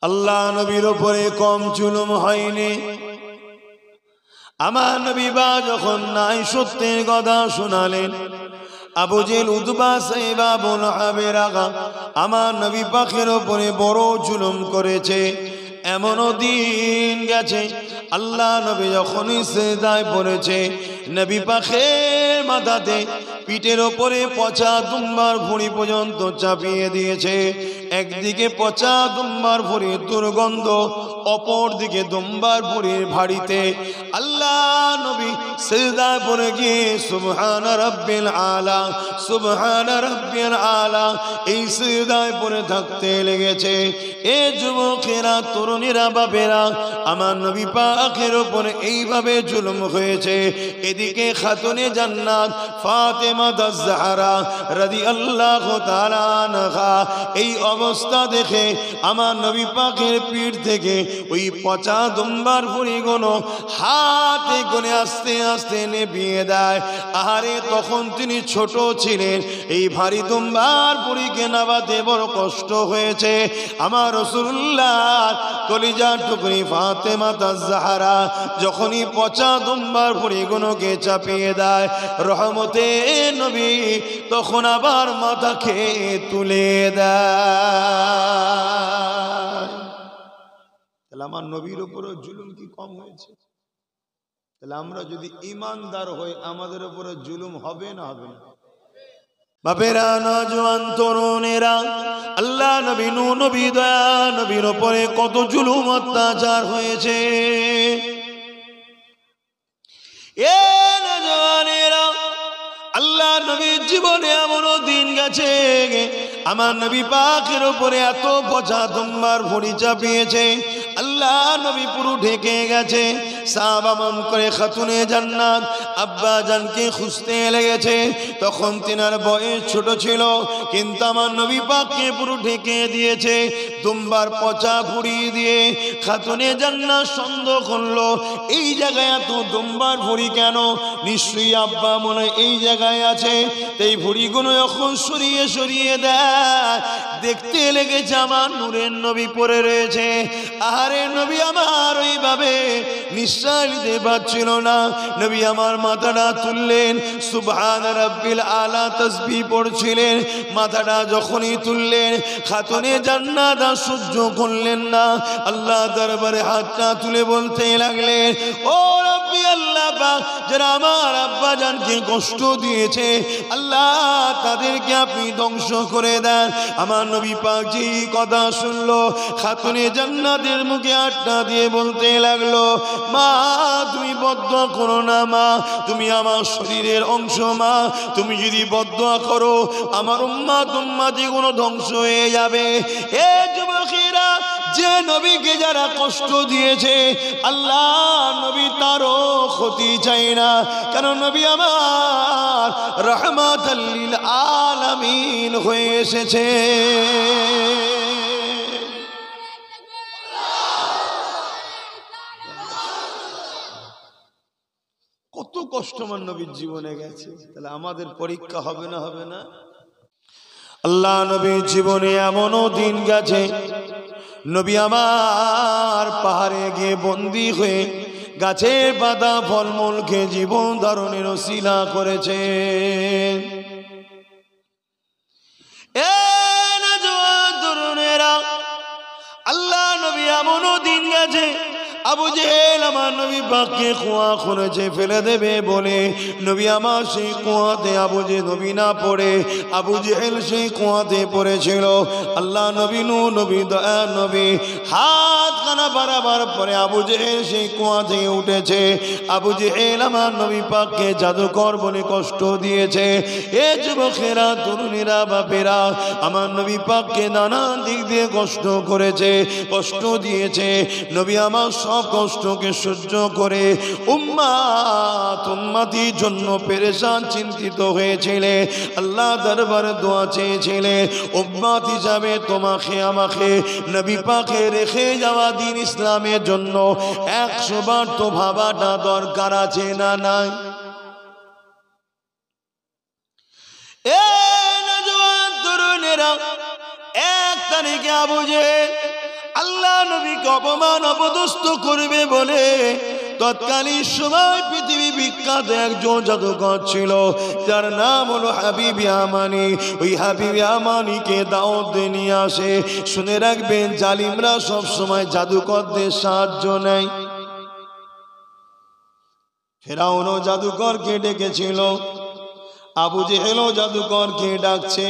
আল্লাহ নবীর উপরে কম জুলুম হয়নি। আমার নবী বা যখন নাই সত্যের কথা শোনালেন, আবু জেহেল, উতবা, সাইবা, আবু লাহাবের আগা আমার নবী পাকের উপরে বড় জুলুম করেছে। এমনও দিন গেছে আল্লাহ নবী যখনই সিজদায় পড়েছে, নবী পাকের মাথাতে পিঠের ওপরে পচা দুম্বার ভুঁড়ি পর্যন্ত চাপিয়ে দিয়েছে। একদিকে পচা দুম্বার ভুঁড়ির দুর্গন্ধ, অপর দিকে দুম্বার ভুঁড়ির ভাড়িতে আল্লাহ নবী সিজদায় পড়ে গিয়ে সুবহানা রাব্বিল আলা, সুবহানা রাব্বিল আলা এই সিজদায় পড়ে থাকতে লেগেছে। এ যুবকেরা, তরুণীরা, বাবেরা, আমার নবী পাকের উপরে এইভাবে জুলুম হয়েছে। এদিকে খাতুনে জান্নাত ফাতেমা আয-জাহরা রাদিয়াল্লাহু তাআলা আনহা এই অবস্থা দেখে আমার নবী পাকের পিঠ থেকে ওই পচা দুম্বার ভুঁড়িগুলো হাতে করে আস্তে আস্তে নেভিয়ে দেয়। আহারে, তখন তিনি ছোট ছিলেন, এই ভারী দুম্বার ভুঁড়িকে নাবাতে বড় কষ্ট হয়েছে। আমার রাসূলুল্লাহ কলিজার টুকরি ফাতেমা আয-জাহরা যখনই পচা দুম্বার ভুঁড়িগুলোকে চাপিয়ে দেয় রহমতে নবী, তখন আবার মাথাকে তুলে দেয়। তাহলে আমার নবীর উপরে জুলুম কি কম হয়েছে? তাহলে আমরা যদি ঈমানদার হই, আমাদের উপরে জুলুম হবে না হবে না? বাপেরা, নওজোয়ান, তরুণেরা, আল্লাহ নবী, নূহ নবী, দয়া নবীর উপরে কত জুলুম অত্যাচার হয়েছে। এ নওজোয়ানেরা, আল্লাহ নবীর জীবনে এমনও দিন গেছে আমার নবী পাকের উপরে এত পচা দুম্বার ভুঁড়ি চাপিয়েছে, আল্লাহ নবী পুরো ঢেকে গেছে। সাহাবা মন করে খাতুনে জান্নাত আব্বা জানকে খুঁজতে লেগেছে। তখন তিনার বয়স ছোট ছিল, কিন্তু আমার নবী পাককে পুরো ঢেকে দিয়েছে দুম্বার পচা ভুঁড়ি দিয়ে। খাতুনে জান্নাত সন্দেহ করলো, এই জায়গায় এত দুম্বার ভুঁড়ি কেন? নিশ্চয়ই আব্বা মনে এই জায়গায় আছে। এই ভুঁড়িগুলো এখন সরিয়ে সরিয়ে দেয়, দেখতে লেগেছে আমার নূরের নবী পড়ে রয়েছে। আহারে, নবী আমার ওইভাবে নিঃশ্বাস নিতে পারছিল না। নবী আমার মাথাটা তুললেন, সুবহানা রাব্বিল আলা তাসবিহ পড়ছিলেন। মাথাটা যখনই তুললেন, খাতুনে জান্নাত সহ্য করলেন না, আল্লাহ দরবারে হাতটা তুলে বলতে লাগলেন, ও রব্বি আল্লাহ পাক, যারা আমার আব্বা জানকে কষ্ট দিয়েছে, আল্লাহ তাদেরকে আপনি ধ্বংস করে দেন। আমার নবী পাক যে কথা শুনলো, খাতুনে জান্নাতের মুখে আটটা দিয়ে বলতে লাগলো, মা তুমি বদদুয়া করো না, মা তুমি আমার শরীরের অংশ, মা তুমি যদি বদদুয়া করো আমার উম্মতি গুলো ধ্বংস হয়ে যাবে। এ যুবকেরা, যে নবীকে যারা কষ্ট দিয়েছে, আল্লাহ নবী তারও ক্ষতি চাই না, কারণ নবী আমার রাহমাতাল লিল আলামিন হয়ে এসেছে। কত কষ্ট আমার নবীর জীবনে গেছে, তাহলে আমাদের পরীক্ষা হবে না হবে না? আল্লাহ নবীর জীবনে এমনও দিন গেছে, নবী আমার পাহাড়ে গিয়ে বন্দী হয়ে গাছে বাঁধা ফলমূল খেয়ে জীবন ধারণের ওসিলা করেছে। তরুণেরা, আল্লাহ নবী এমনও দিন গেছে, আবু জেহেল আমার নবী পাককে কুয়া খুঁড়েছে ফেলে দেবে বলে, নবী আমার সেই কুয়াতে আবু জেহেল নবী না পড়ে আবু জেহেল সেই কুয়াতে পড়েছিল। আল্লাহ নবী, নূহ নবী, দয়া নবী হাত কানা বাড়াবার পরে আবু জেহেল সেই কুয়া থেকে উঠেছে। আবু জেহেল আমার নবী পাককে জাদুকর বলে কষ্ট দিয়েছে। এ যুবকেরা, তরুণীরা, বাপেরা, আমার নবী পাককে নানান দিক দিয়ে কষ্ট করেছে, কষ্ট দিয়েছে। নবী আমার সব কষ্টকে সহ্য করে উম্মতির জন্য পেরেশান চিন্তিত হয়েছিলে, আল্লাহ দরবারে দোয়া চেয়েছিলে, উম্মত হিসাবে তোমাকে আমাকে নবী পাকে রেখে যাওয়া দিন ইসলামের জন্য 100 বার তো ভাবাটা দরকার আছে না নাই? এ নওজোয়ান তরুণেরা, 1 তারিখে আবু জেহেল আল্লাহ নবীকে অপমান অপদস্থ করবে বলে তৎকালীন সময় পৃথিবী বিখ্যাত একজন জাদুকর ছিল, যার নাম হলো হাবিব ইয়ামানি। ওই হাবিব ইয়ামানিকে দাওয়াত দিয়ে নিয়ে আসে। শুনে রাখবেন, জালিমরা সব সময় জাদুকরদের সাহায্য নেয়। ফেরাউনও জাদুকরকে ডেকেছিল, আবু জেহেলও জাদুকরকে ডাকছে।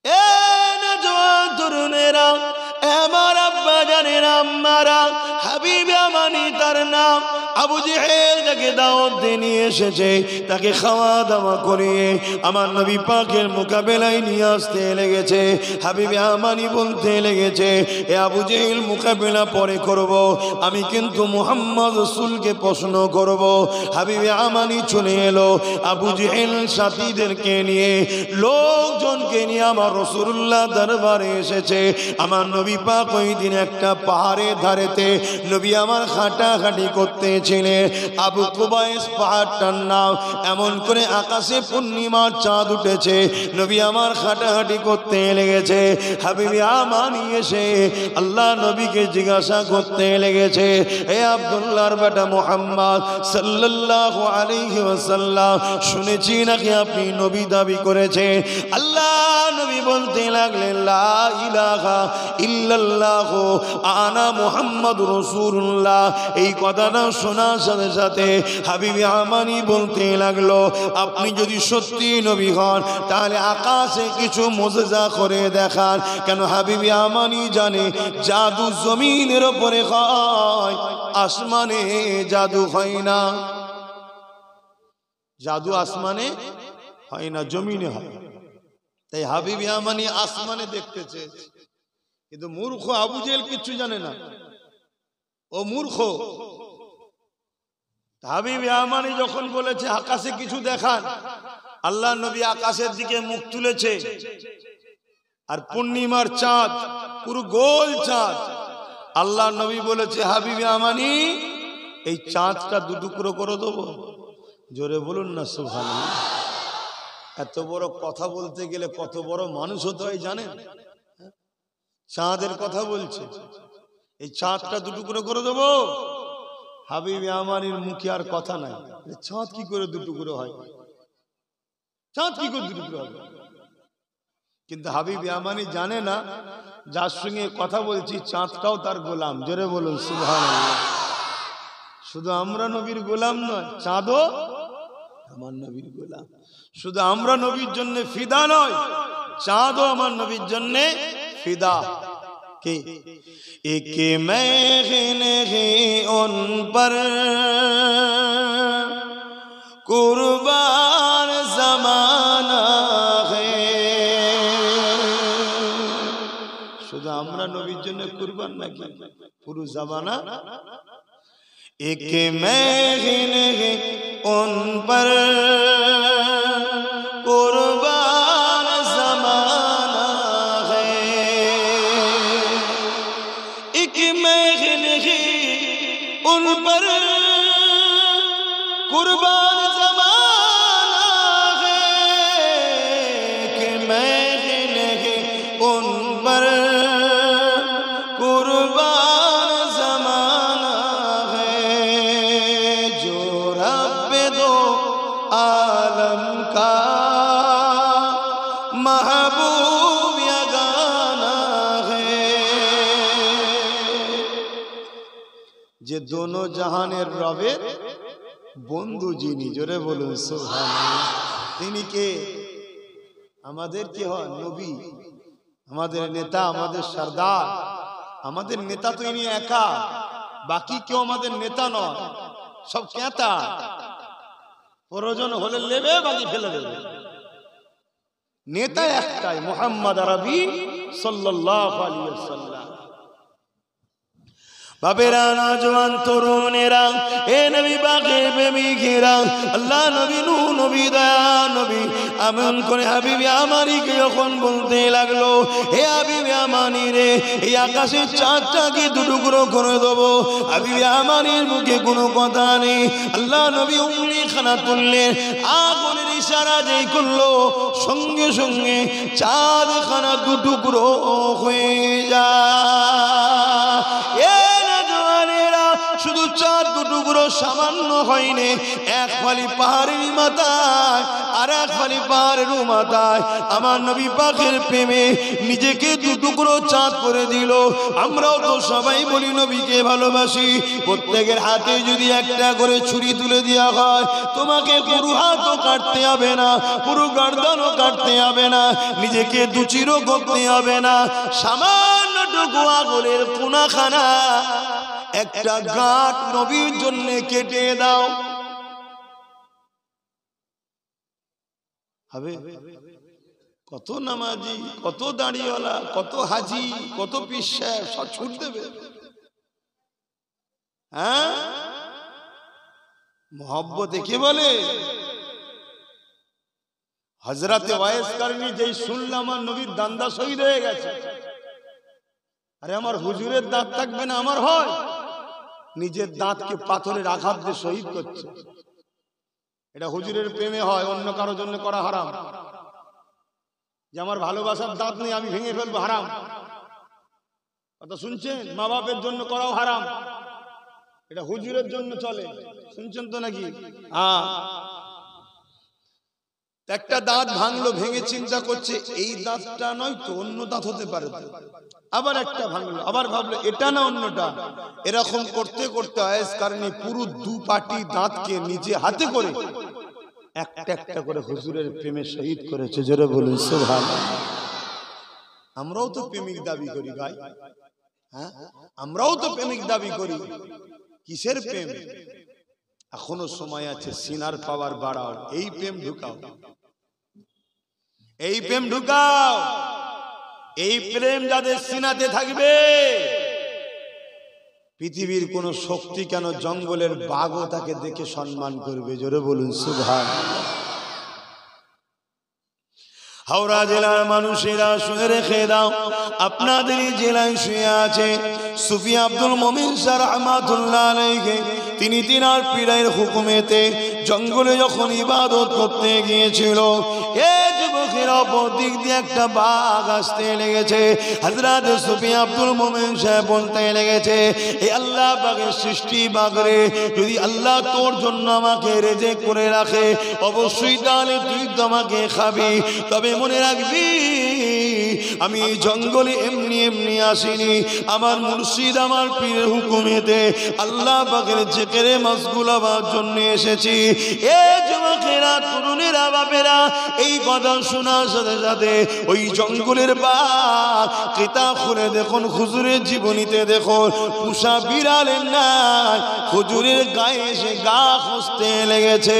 এ নওজোয়ান তরুণেরা, আমার আব্বা জানেরা, আম্মারা, হাবিব ইয়ামানি তার নাম। আবু জেহেল তাকে দাওয়াত দিয়ে নিয়ে এসেছে, তাকে খাওয়া দাওয়া করিয়ে আমার নবী পাকের মোকাবেলায় নিয়ে আসতে লেগেছে। হাবিব ইয়ামানি বলতে লেগেছে, এ আবু জেহেল, মোকাবেলা পরে করব, আমি কিন্তু মুহাম্মদ রাসূলকে প্রশ্ন করব। হাবিব ইয়ামানি চলে এলো আবু জেহেল সাথীদেরকে নিয়ে, লোকজনকে নিয়ে আমার রাসূলুল্লাহ দরবারে এসেছে। আমার নবী পাক ওই দিন একটা পাহাড়ের ধারেতে নবী আমার হাঁটাহাঁটি করতেছিলেন। আবু কুবাইস পাহাড়টার নাম। এমন করে আকাশে পূর্ণিমার চাঁদ উঠেছে, নবী আমার হাঁটাহাঁটি করতে লেগেছে। হাবিব ইয়ামানি এসে আল্লাহ নবীকে জিজ্ঞাসা করতে লেগেছে, হে আব্দুল্লাহর বেটা মুহাম্মদ সাল্লাল্লাহু আলাইহি ওয়াসাল্লাম, শুনেছি নাকি আপনি নবী দাবি করেছেন? আল্লাহ নবী বলতে লাগলেন, লা ইলাহা ইল্লাল্লাহ আনা মুহাম্মাদুর রাসূলুল্লাহ। এই কথাটা শোনার সাথে সাথে হাবিব ইয়ামানি বলতে লাগলো, আপনি যদি সত্যি নবী হন তাহলে আকাশে কিছু মুজিজা করে দেখান। কেন হাবিব ইয়ামানি জানে জাদু জমিনের উপরে হয়, আসমানে জাদু হয় না। জাদু আসমানে হয় না, জমিনে হয়। তাই হাবিব ইয়ামানি আসমানে দেখতে চেয়েছে, কিন্তু মূর্খ আবু জেহেল কিচ্ছু জানে না, ও মূর্খ। হাবিব ইয়ামানি যখন বলেছে আকাশে কিছু দেখান, আল্লাহ নবী আকাশের দিকে মুখ তুলেছে, আর পূর্ণিমার চাঁদ, পুরো গোল চাঁদ। আল্লাহ নবী বলেছে, হাবিব ইয়ামানি, এই চাঁদটা দুটুকরো করে দেবো। জোরে বলুন না সুবহানাল্লাহ। এত বড় কথা বলতে গেলে কত বড় মানুষ হতে হয় জানেন? চাঁদের কথা বলছে, এই চাঁদটা দুটুকরো করে দেবো। হাবিব ইয়ামানির মুখে আর কথা নাই, চাঁদ কি করে দুটুকরো হয়, চাঁদ কি করে দুটুকরো হবে। কিন্তু হাবিব ইয়ামানি জানে না, যার সঙ্গে কথা বলছি চাঁদটাও তার গোলাম। জোরে বলুন সুবহানাল্লাহ। শুধু আমরা নবীর গোলাম নয়, চাঁদও আমার নবীর গোলাম। শুধু আমরা নবীর জন্য ফিদা নয়, চাঁদও আমার নবীর জন্য ফিদা। কে এক মেঘনে হে উন পর কুরবান জামানা হে। শুধু আমরা নবীর জন্য কুরবান নাকি পুরো জামানা? এক মেঘনে হে উন পর কুরবান জামানা হে। এক মেঘনে হে উন পর কুরবান জামানা হে। এক মেঘনে হে উন পর কুরবাन জামানা হে। जो रब दो आलम का महबूब यगाना है। যে দোনো জাহানের রবের বন্ধু যিনি, জোরে বলুন সুবহানাল্লাহ। তিনি কে? আমাদের কি হয়? নবী, আমাদের নেতা, আমাদের সরদার। আমাদের নেতা তো ইনি একা, বাকি কেউ আমাদের নেতা নয়, সব কেতা। প্রয়োজন হলে নেবে, বাকি ফেলে দেবে। নেতা একটাই, মুহাম্মদ আরবি সাল্লাল্লাহু আলাইহি ওয়াসাল্লাম। বাবেরা, নওজোয়ান তরুণেরা, এ নবী পাকের প্রেমিকেরা, আল্লাহ নবী, নূহ নবী, দয়া নবী এমন করে হাবিব ইয়ামানিকে যখন বলতে লাগলো, হে হাবিব ইয়ামানি রে, এই আকাশের চাঁদটাকে দুটুকরো করে দেবো। হাবিব ইয়ামানির মুখে কোনো কথা নেই। আল্লাহ নবী উংলি খানা তুললেন, আগুনের ইশারা যেই করলো, সঙ্গে সঙ্গে চাঁদ খানা দুটুকরো হয়ে যায়। সামান্য হয়নি, এক ফালি পাহাড়ের মাথায় আর এক ফালি পাহাড়ের মাথায় আমার নবী পাকের প্রেমে নিজেকে দুটুকরো চাঁদ করে দিল। আমরাও তো সবাই বলি নবীকে ভালোবাসি, প্রত্যেকের হাতে যদি একটা করে ছুরি তুলে দেওয়া হয়, তোমাকে পুরো হাতও কাটতে হবে না, পুরো গর্দানও কাটতে হবে না, নিজেকে দুচিরও করতে হবে না, সামান্যটুকু আঙুলের কোনাখানা একটা গাঁট নবীর জন্য কেটে দাও, হবে? কত নামাজি, কত দাড়িওয়ালা, কত হাজি, কত পীর সাহেব সব ছুট দেবে। হ্যাঁ, মোহব্বত একে বলে। হযরতে ওয়াইস কারনী যেই শুনলাম আমার নবীর দান্দা শহীদ হয়ে গেছে, আরে আমার হুজুরের দাঁত থাকবে না, আমার হয়, নিজের দাঁতকে পাথরের আঘাত দিয়ে শহীদ করছে। এটা হুজুরের প্রেমে হয়, অন্য কারো জন্য করা হারাম। যে আমার ভালোবাসার দাঁত নেই, আমি ভেঙে ফেলবো, হারাম। কথা শুনছেন? মা বাপের জন্য করাও হারাম, এটা হুজুরের জন্য চলে। শুনছেন তো নাকি? হ্যাঁ, একটা দাঁত ভাঙলো, ভেঙে চিন্তা করছে এই দাঁতটা নয় তো অন্য দাঁত হতে পারে, আবার একটা ভাঙলো, আবার ভাবলো এটা না অন্যটা। এরকম করতে করতে ওয়াইস কারনী পুরো দু পাটি দাঁতকে নিজে হাতে করে একটা একটা করে হুজুরের প্রেমে শহীদ করেছে। জোরে বলুন সুবহানাল্লাহ। আমরাও তো প্রেমিক দাবি করি ভাই, হ্যাঁ, আমরাও তো প্রেমিক দাবি করি। কিসের প্রেম? এখনো সময় আছে, সিনার পাওয়ার বাড়াও, এই প্রেম ঢুকাও, এই প্রেম ঢুকাও। এই প্রেম যাদের সিনাতে থাকবে, পৃথিবীর কোন শক্তি কেন জঙ্গলের বাঘও তাকে দেখে সম্মান করবে। জোরে বলুন সুবহানাল্লাহ। হাওড়া জেলার মানুষেরা শুনে রেখে দাও, আপনাদের জেলায় শুয়ে আছে সুফি আব্দুল মুমিন শাহ রাহমাতুল্লাহ আলাইহি। তিনি তিনার পীরের হুকুমেতে জঙ্গলে যখন ইবাদত করতে গিয়েছিল, এই যুবকের অপর দিক দিয়ে একটা বাঘ আসতে লেগেছে। হযরত সুফি আব্দুল মুমিন সাহেব বলতে লেগেছে, এ আল্লাহ পাকের সৃষ্টি বাঘ রে, যদি আল্লাহ তোর জন্য আমাকে রেজেক করে রাখে, অবশ্যই তাহলে তুই তো আমাকে খাবি। তবে মনে রাখবি, আমি জঙ্গলে এমনি এমনি আসিনি, আমার মুর্শিদ আমার পীরের হুকুমেতে আল্লাহ পাকের জিকিরে মশগুল হওয়ার জন্য এসেছি। এ যুবকেরা, তরুণেরা, বাপেরা, এই কথা শোনার সাথে সাথে ওই জঙ্গলের বাঘ কিতাব খুলে দেখুন, হুজুরের জীবনীতে দেখুন, পুষা বিড়ালের নাই হুজুরের গায়ে এসে গা খুঁজতে লেগেছে।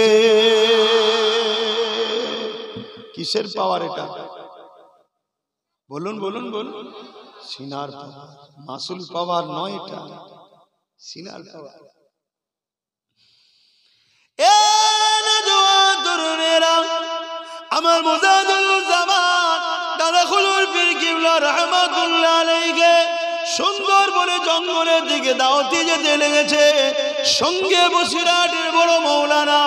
কিসের পাওয়ার এটা? বলুন বলুন বলুন। সিনার পাওয়ার, মাসুল পাওয়ার নয়, এটা সিনার পাওয়ার। আমার মুজাহিদুজ্জামান দাদা খুলুর পীর কিবলা রাহমাতুল্লাহ আলাইহি সুন্দর বলে জঙ্গলের দিকে দাওয়াতে যেতে লেগেছে। সঙ্গে বসিরহাটের বড় মৌলানা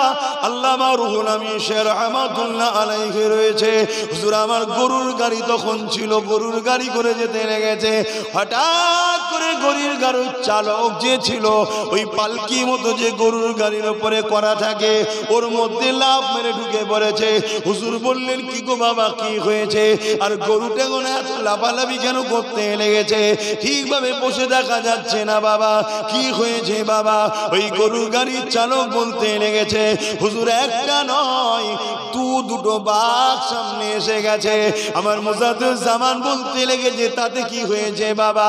আল্লামা রুহুল আমিন শেখ রাহমাতুল্লাহ আলাইহি রয়েছে। হুজুর আমার গরুর গাড়ি তখন ছিল, গরুর গাড়ি করে যেতে লেগেছে। হঠাৎ করে গরুর গাড়ির চালক যে ছিল, ওই পালকি মতো যে গরুর গাড়ির উপরে করা থাকে, ওর মধ্যে লাফ মেরে ঢুকে পড়েছে। হুজুর বললেন, কি গো বাবা, কি হয়েছে? আর গরুটা কোন এত লাফালাফি কেন করতে লেগেছে? ঠিকভাবে বসে দেখা যাচ্ছে না বাবা, কি হয়েছে বাবা? ওই গরুর গাড়ির চালক বলতে লেগেছে, হুজুর একটা নয় দুটো বাঘ সামনে এসে গেছে। আমার মুজাহিদুজ্জামান বলতে লেগেছে, তাতে কি হয়েছে বাবা?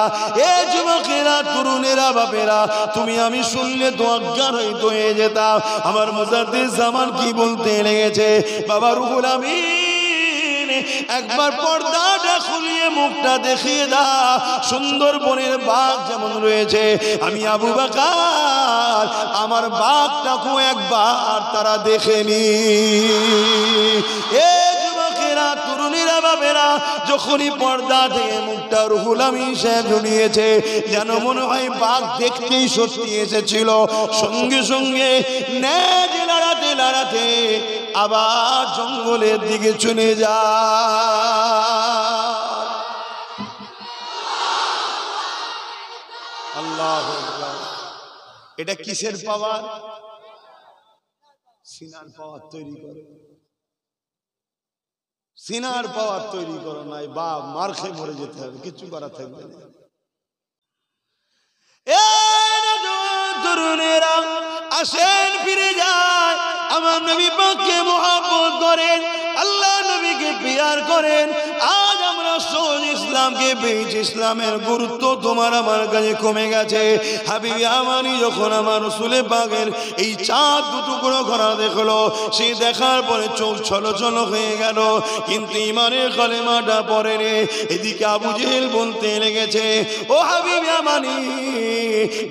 এ যুবকেরা, তরুণেরা, বাপেরা, তুমি আমি শুনলে তো অজ্ঞান হয়ে যেতাম। আমার মুজাহিদুজ্জামান কি বলতে লেগেছে, বাবা রুহুল আমিন, একবার পর্দাটা খুলিয়ে মুখটা দেখিয়ে দাও। সুন্দরবনের বাঘ যেমন রয়েছে, আমি আবু বকর আমার বাঘটাকেও একবার তারা দেখেনি। এ যুবকেরা, তরুণীরা, বাবেরা, যখনই পর্দা থেকে মুখটা রুহুল আমিন সাহেব ঝুলিয়েছে, যেন মনে হয় বাঘ দেখতেই সত্যি এসেছিল। সঙ্গে সঙ্গে নেজ লড়াতে লড়াতে আবার জঙ্গলের দিকে চলে যায়। আল্লাহু আকবার। এটা কিসের পাওয়ার? সিনার পাওয়ার তৈরি করো, সিনার পাওয়ার তৈরি করো, নাই বা মার খেয়ে মরে যেতে হবে, কিছু করা থাকবে না। তরুণেরা আসেন, ফিরে যায়, আমার নবী পাককে মহব্বত করেন, আল্লাহ নবীকে পিয়ার করেন। আজ আমরা সহজ ইসলামকে পেয়েছি, ইসলামের গুরুত্ব তোমার আমার কাছে কমে গেছে। হাবিবি আমানি যখন আমার রাসূল পাকের এই চাঁদ দুটুকরো করা দেখলো, সেই দেখার পরে চোখ ছলছল হয়ে গেল, কিন্তু ইমানের কালেমাটা পড়েনি। এদিকে আবু জেহেল বলতে লেগেছে, ও হাবিবি আমানি,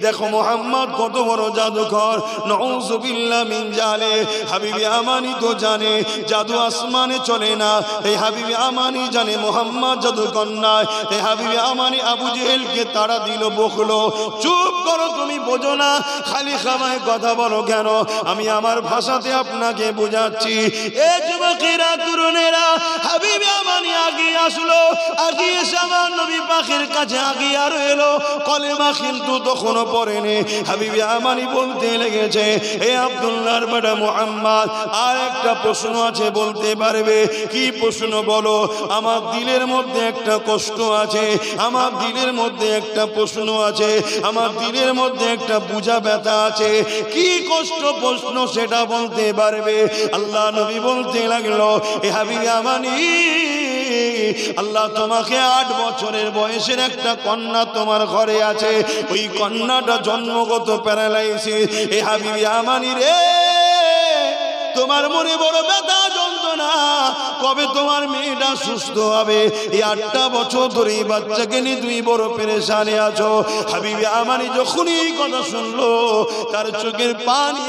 দেখো মোহাম্মদ কত বড় জাদুকর, নাউযুবিল্লাহ মিন জালে। হাবিবি আমানি তো জানে জাদু আসমানে চলে না, এই হাবিবি আমানি জানে মোহাম্মদ জাদুকর নয়। এই হাবিবি আমানি আবু জেহেলকে তাড়া দিল, বকলো, চুপ করো, তুমি বোঝো না, খালি খামায় কথা বলো কেন? আমি আমার ভাষাতে আপনাকে বোঝাচ্ছি। এ যুবকেরা, তরুণেরা, হাবিবি আমানি আগিয়ে আসলো, আগিয়ে এসে আমার নবী পাকের কাছে আগিয়ে আর এলো, কলেমা কিন্তু তখনও পড়েনি। হাবিবি আমানি বলতে লেগেছে, হে আব্দুল্লাহর বেটা মুহাম্মদ, আর একটা প্রশ্ন আছে, বলতে পারবে? কি প্রশ্ন বলো? আমার দিলের মধ্যে একটা কষ্ট আছে, আমার দিলের মধ্যে একটা প্রশ্ন আছে, আমার দিলের মধ্যে একটা বুঝা ব্যথা আছে। কি কষ্ট প্রশ্ন সেটা বলতে পারবে? আল্লাহ নবী বলতে লাগলো, এ হাবিবি আমানি, আল্লাহ তোমাকে 8 বছরের বয়সের একটা কন্যা তোমার ঘরে আছে, ওই কন্যাটা জন্মগত প্যারালাইসিস। এ হাবিবি আমানি রে, তোমার মনে বড় ব্যথা যন্ত্রণা, কবে তোমার মেয়েটা সুস্থ হবে? এই 8টা বছর ধরে এই বাচ্চাকে নিয়ে তুমি বড় পেরেশানে আছো। হাবিবি আমানি যখনই এই কথা শুনলো, তার চোখের পানি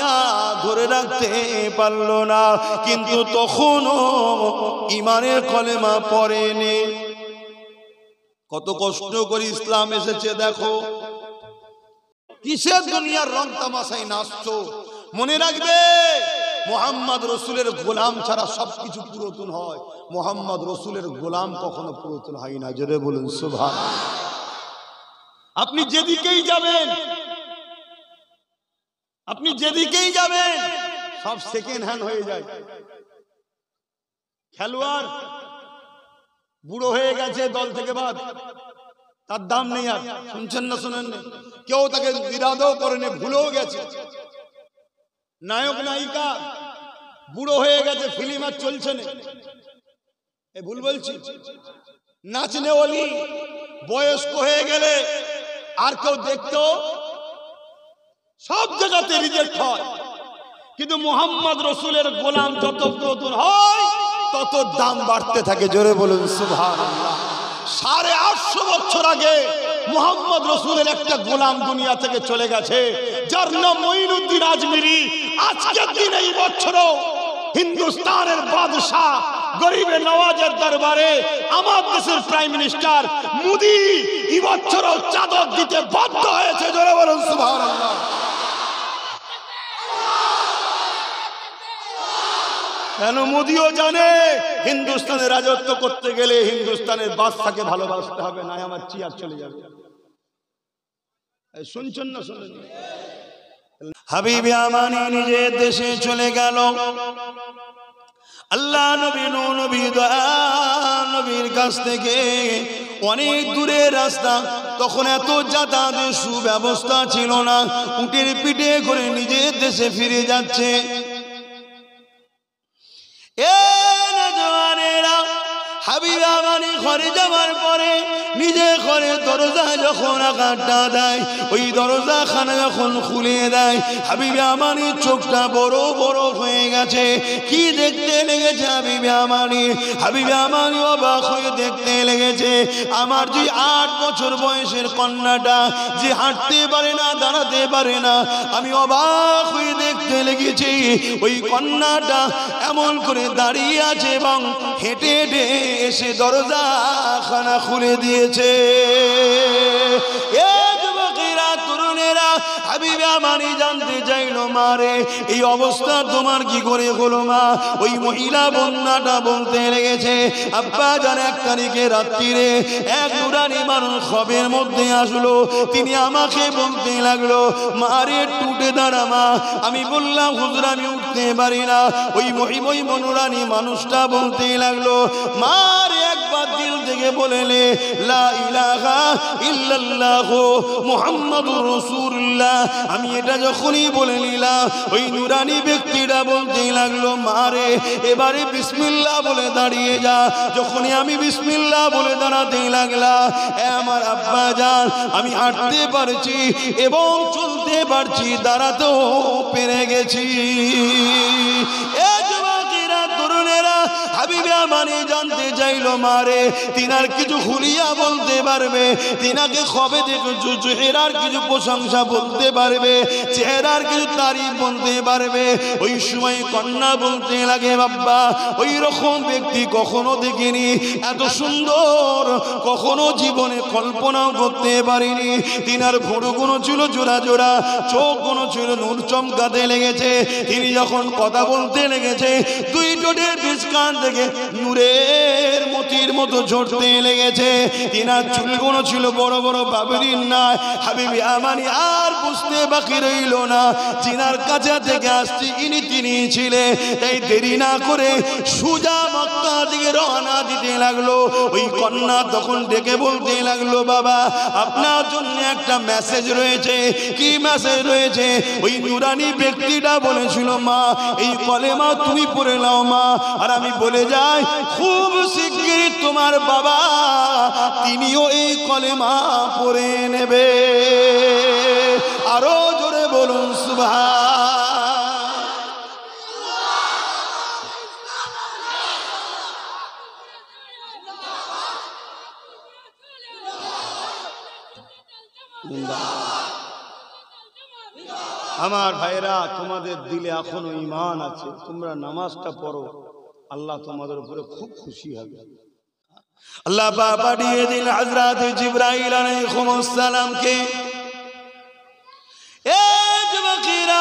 ধরে রাখতে পারলো না, কিন্তু তখনও ইমানের কলেমা পড়েনি। কত কষ্ট করে ইসলাম এসেছে দেখো। কিসের দুনিয়ার রং তামাশায় নাচছো? মনে রাখবে, মোহাম্মদ রসুলের গোলাম ছাড়া সবকিছু পুরাতন হয়, মোহাম্মদ রসুলের গোলাম কখনো পুরাতন হয় না। জোরে বলুন সুবহানাল্লাহ। আপনি যেদিকেই যাবেন, আপনি যেদিকেই যাবেন, সব সেকেন্ড হ্যান্ড হয়ে যায়। খেলোয়াড় বুড়ো হয়ে গেছে, দল থেকে বাদ, তার দাম নেই আর। শুনছেন না শোনেন না? কেউ তাকে ইরাদাও করেনি, ভুলেও গেছে। নায়ক নায়িকা বুড়ো হয়ে গেছে, ফিল্ম আর চলছে না, এ ভুল বলছি? নাচনে ওলি বয়স্ক হয়ে গেলে আর কেউ দেখতো, সব জায়গাতে রিজেক্ট হয়। কিন্তু মুহাম্মদ রসুলের গোলাম যত পুরাতন হয়, তত দাম বাড়তে থাকে। জোরে বলুন সুবহানাল্লাহ। 850 বছর আগে মুহাম্মদ রসুলের একটা গোলাম দুনিয়া থেকে চলে গেছে, যার নাম মঈনুদ্দিন আজমিরি। আজকের দিন এই বছরও হিন্দুস্তানের বাদশাহ গরিবে নওয়াজের দরবারে আমার দেশের প্রাইম মিনিস্টার মোদি এই বছরও চাদর দিতে বাধ্য হয়েছে। জোরে বলুন সুবহানাল্লাহ। কেন? মোদিও জানে হিন্দুস্তানে রাজত্ব করতে গেলে হিন্দুস্তানের বাদশাকে ভালোবাসতে হবে, না আমার চেয়ার চলে যাবে। শুনছেন না শুনেন? হাবিবি আমানি নিজের দেশে চলে গেল। আল্লাহ নবী নবী নবীর কাছ থেকে অনেক দূরের রাস্তা, তখন এত যাতায়াতের সুব্যবস্থা ছিল না, উটের পিঠে করে নিজের দেশে ফিরে যাচ্ছে। হাবিব আমানি ঘরে যাওয়ার পরে নিজে ঘরে দরজা যখন আঘাতটা দেয়, ওই দরজা খানা যখন খুলে দেয়, হাবিব আমানি চোখটা বড় বড় হয়ে গেছে। কি দেখতে লেগেছে হাবিব আমানি? হাবিব আমানি অবাক হয়ে দেখতে লেগেছে, আমার যে 8 বছর বয়সের কন্যাটা, যে হাঁটতে পারে না, দাঁড়াতে পারে না, আমি অবাক হয়ে দেখতে লেগেছি ওই কন্যাটা এমন করে দাঁড়িয়ে আছে এবং হেঁটে হেঁটে এসে দরজা খানা খুলে দিয়েছে। এ যুবকেরা, তরুণেরা, হাবিব আমানি জানতে চাইল, মারে এই অবস্থা তোমার কি করে হলো মা? ওই মহিলা বন্যাটা বলতে লেগেছে, আব্বা জান 1 তারিখে রাত্রিরে এক নুরানি মানুষ খবের মধ্যে আসলো, তিনি আমাকে বলতে লাগলো মারে টুটে দাঁড়া মা। আমি বললাম হুজুর আমি উঠতে পারি না। ওই নুরানি মানুষটা বলতে লাগলো মারে একবার দিল থেকে বলেলে লা ইলাহা ইল্লাল্লাহ মুহাম্মাদুর রাসূলুল্লাহ। আমি এটা যখনই বলে নিলাম ওই নুরানি ব্যক্তিটা বলতে লাগলো মারে এবারে বিসমিল্লাহ বলে দাঁড়িয়ে যা। যখনই আমি বিসমিল্লাহ বলে দাঁড়াতে লাগলাম আমার আব্বা জান আমি হাঁটতে পারছি এবং চলতে পারছি, দাঁড়াতেও পেরে গেছি। এ যুবকেরা তরুণেরা হাবিবে আমানি জানতে চাইলো মারে তিনার কিছু হুলিয়া বলতে পারবে, তিনাকে খবে দেখে চেহারার কিছু প্রশংসা বলতে পারবে, চেহারার কিছু তারিফ বলতে পারবে। ওই সময় কন্যা বলতে লাগে বাবা ওই রকম ব্যক্তি কখনো দেখিনি, এত সুন্দর কখনো জীবনে কল্পনাও করতে পারিনি। তিনার ভুরুগুলো ছিল জোড়া জোড়া, চোখগুলো ছিল নূর চমকাতে লেগেছে। তিনি যখন কথা বলতে লেগেছে দুই ঠোঁটের বিস্কান থেকে নূরের মতির মতো ঝরতে লেগেছে। তিনার চুলগুলো ছিল বড় বড় বাবরির নয়। হাবিবি আমানি আর বুঝতে বাকি রইল না তিনার কাছে থেকে আসছে ইনি তিনি ছিলেন। তাই দেরি না করে সুজা মক্কা দিকে রওনা দিতে লাগলো। ওই কন্যা তখন ডেকে বলতে লাগলো বাবা আপনার জন্য একটা মেসেজ রয়েছে। কি মেসেজ রয়েছে? ওই নুরানি ব্যক্তিটা বলেছিল মা এই কলেমা তুমি পড়ে নাও মা। আর আমি বলে যাই খুব শিগগিরই তোমার বাবা তিনিও এই কলেমা পড়ে নেবে। আরো জোরে বলুন সুবহান। আমার ভাইরা তোমাদের দিলে এখনো ঈমান আছে, তোমরা নামাজটা পড়ো, আল্লাহ তোমাদের উপরে খুব খুশি হবে। আল্লাহ পাক পাঠিয়ে দিল হযরত জিবরাইল আলাইহিস সালামকে। এ যুবকেরা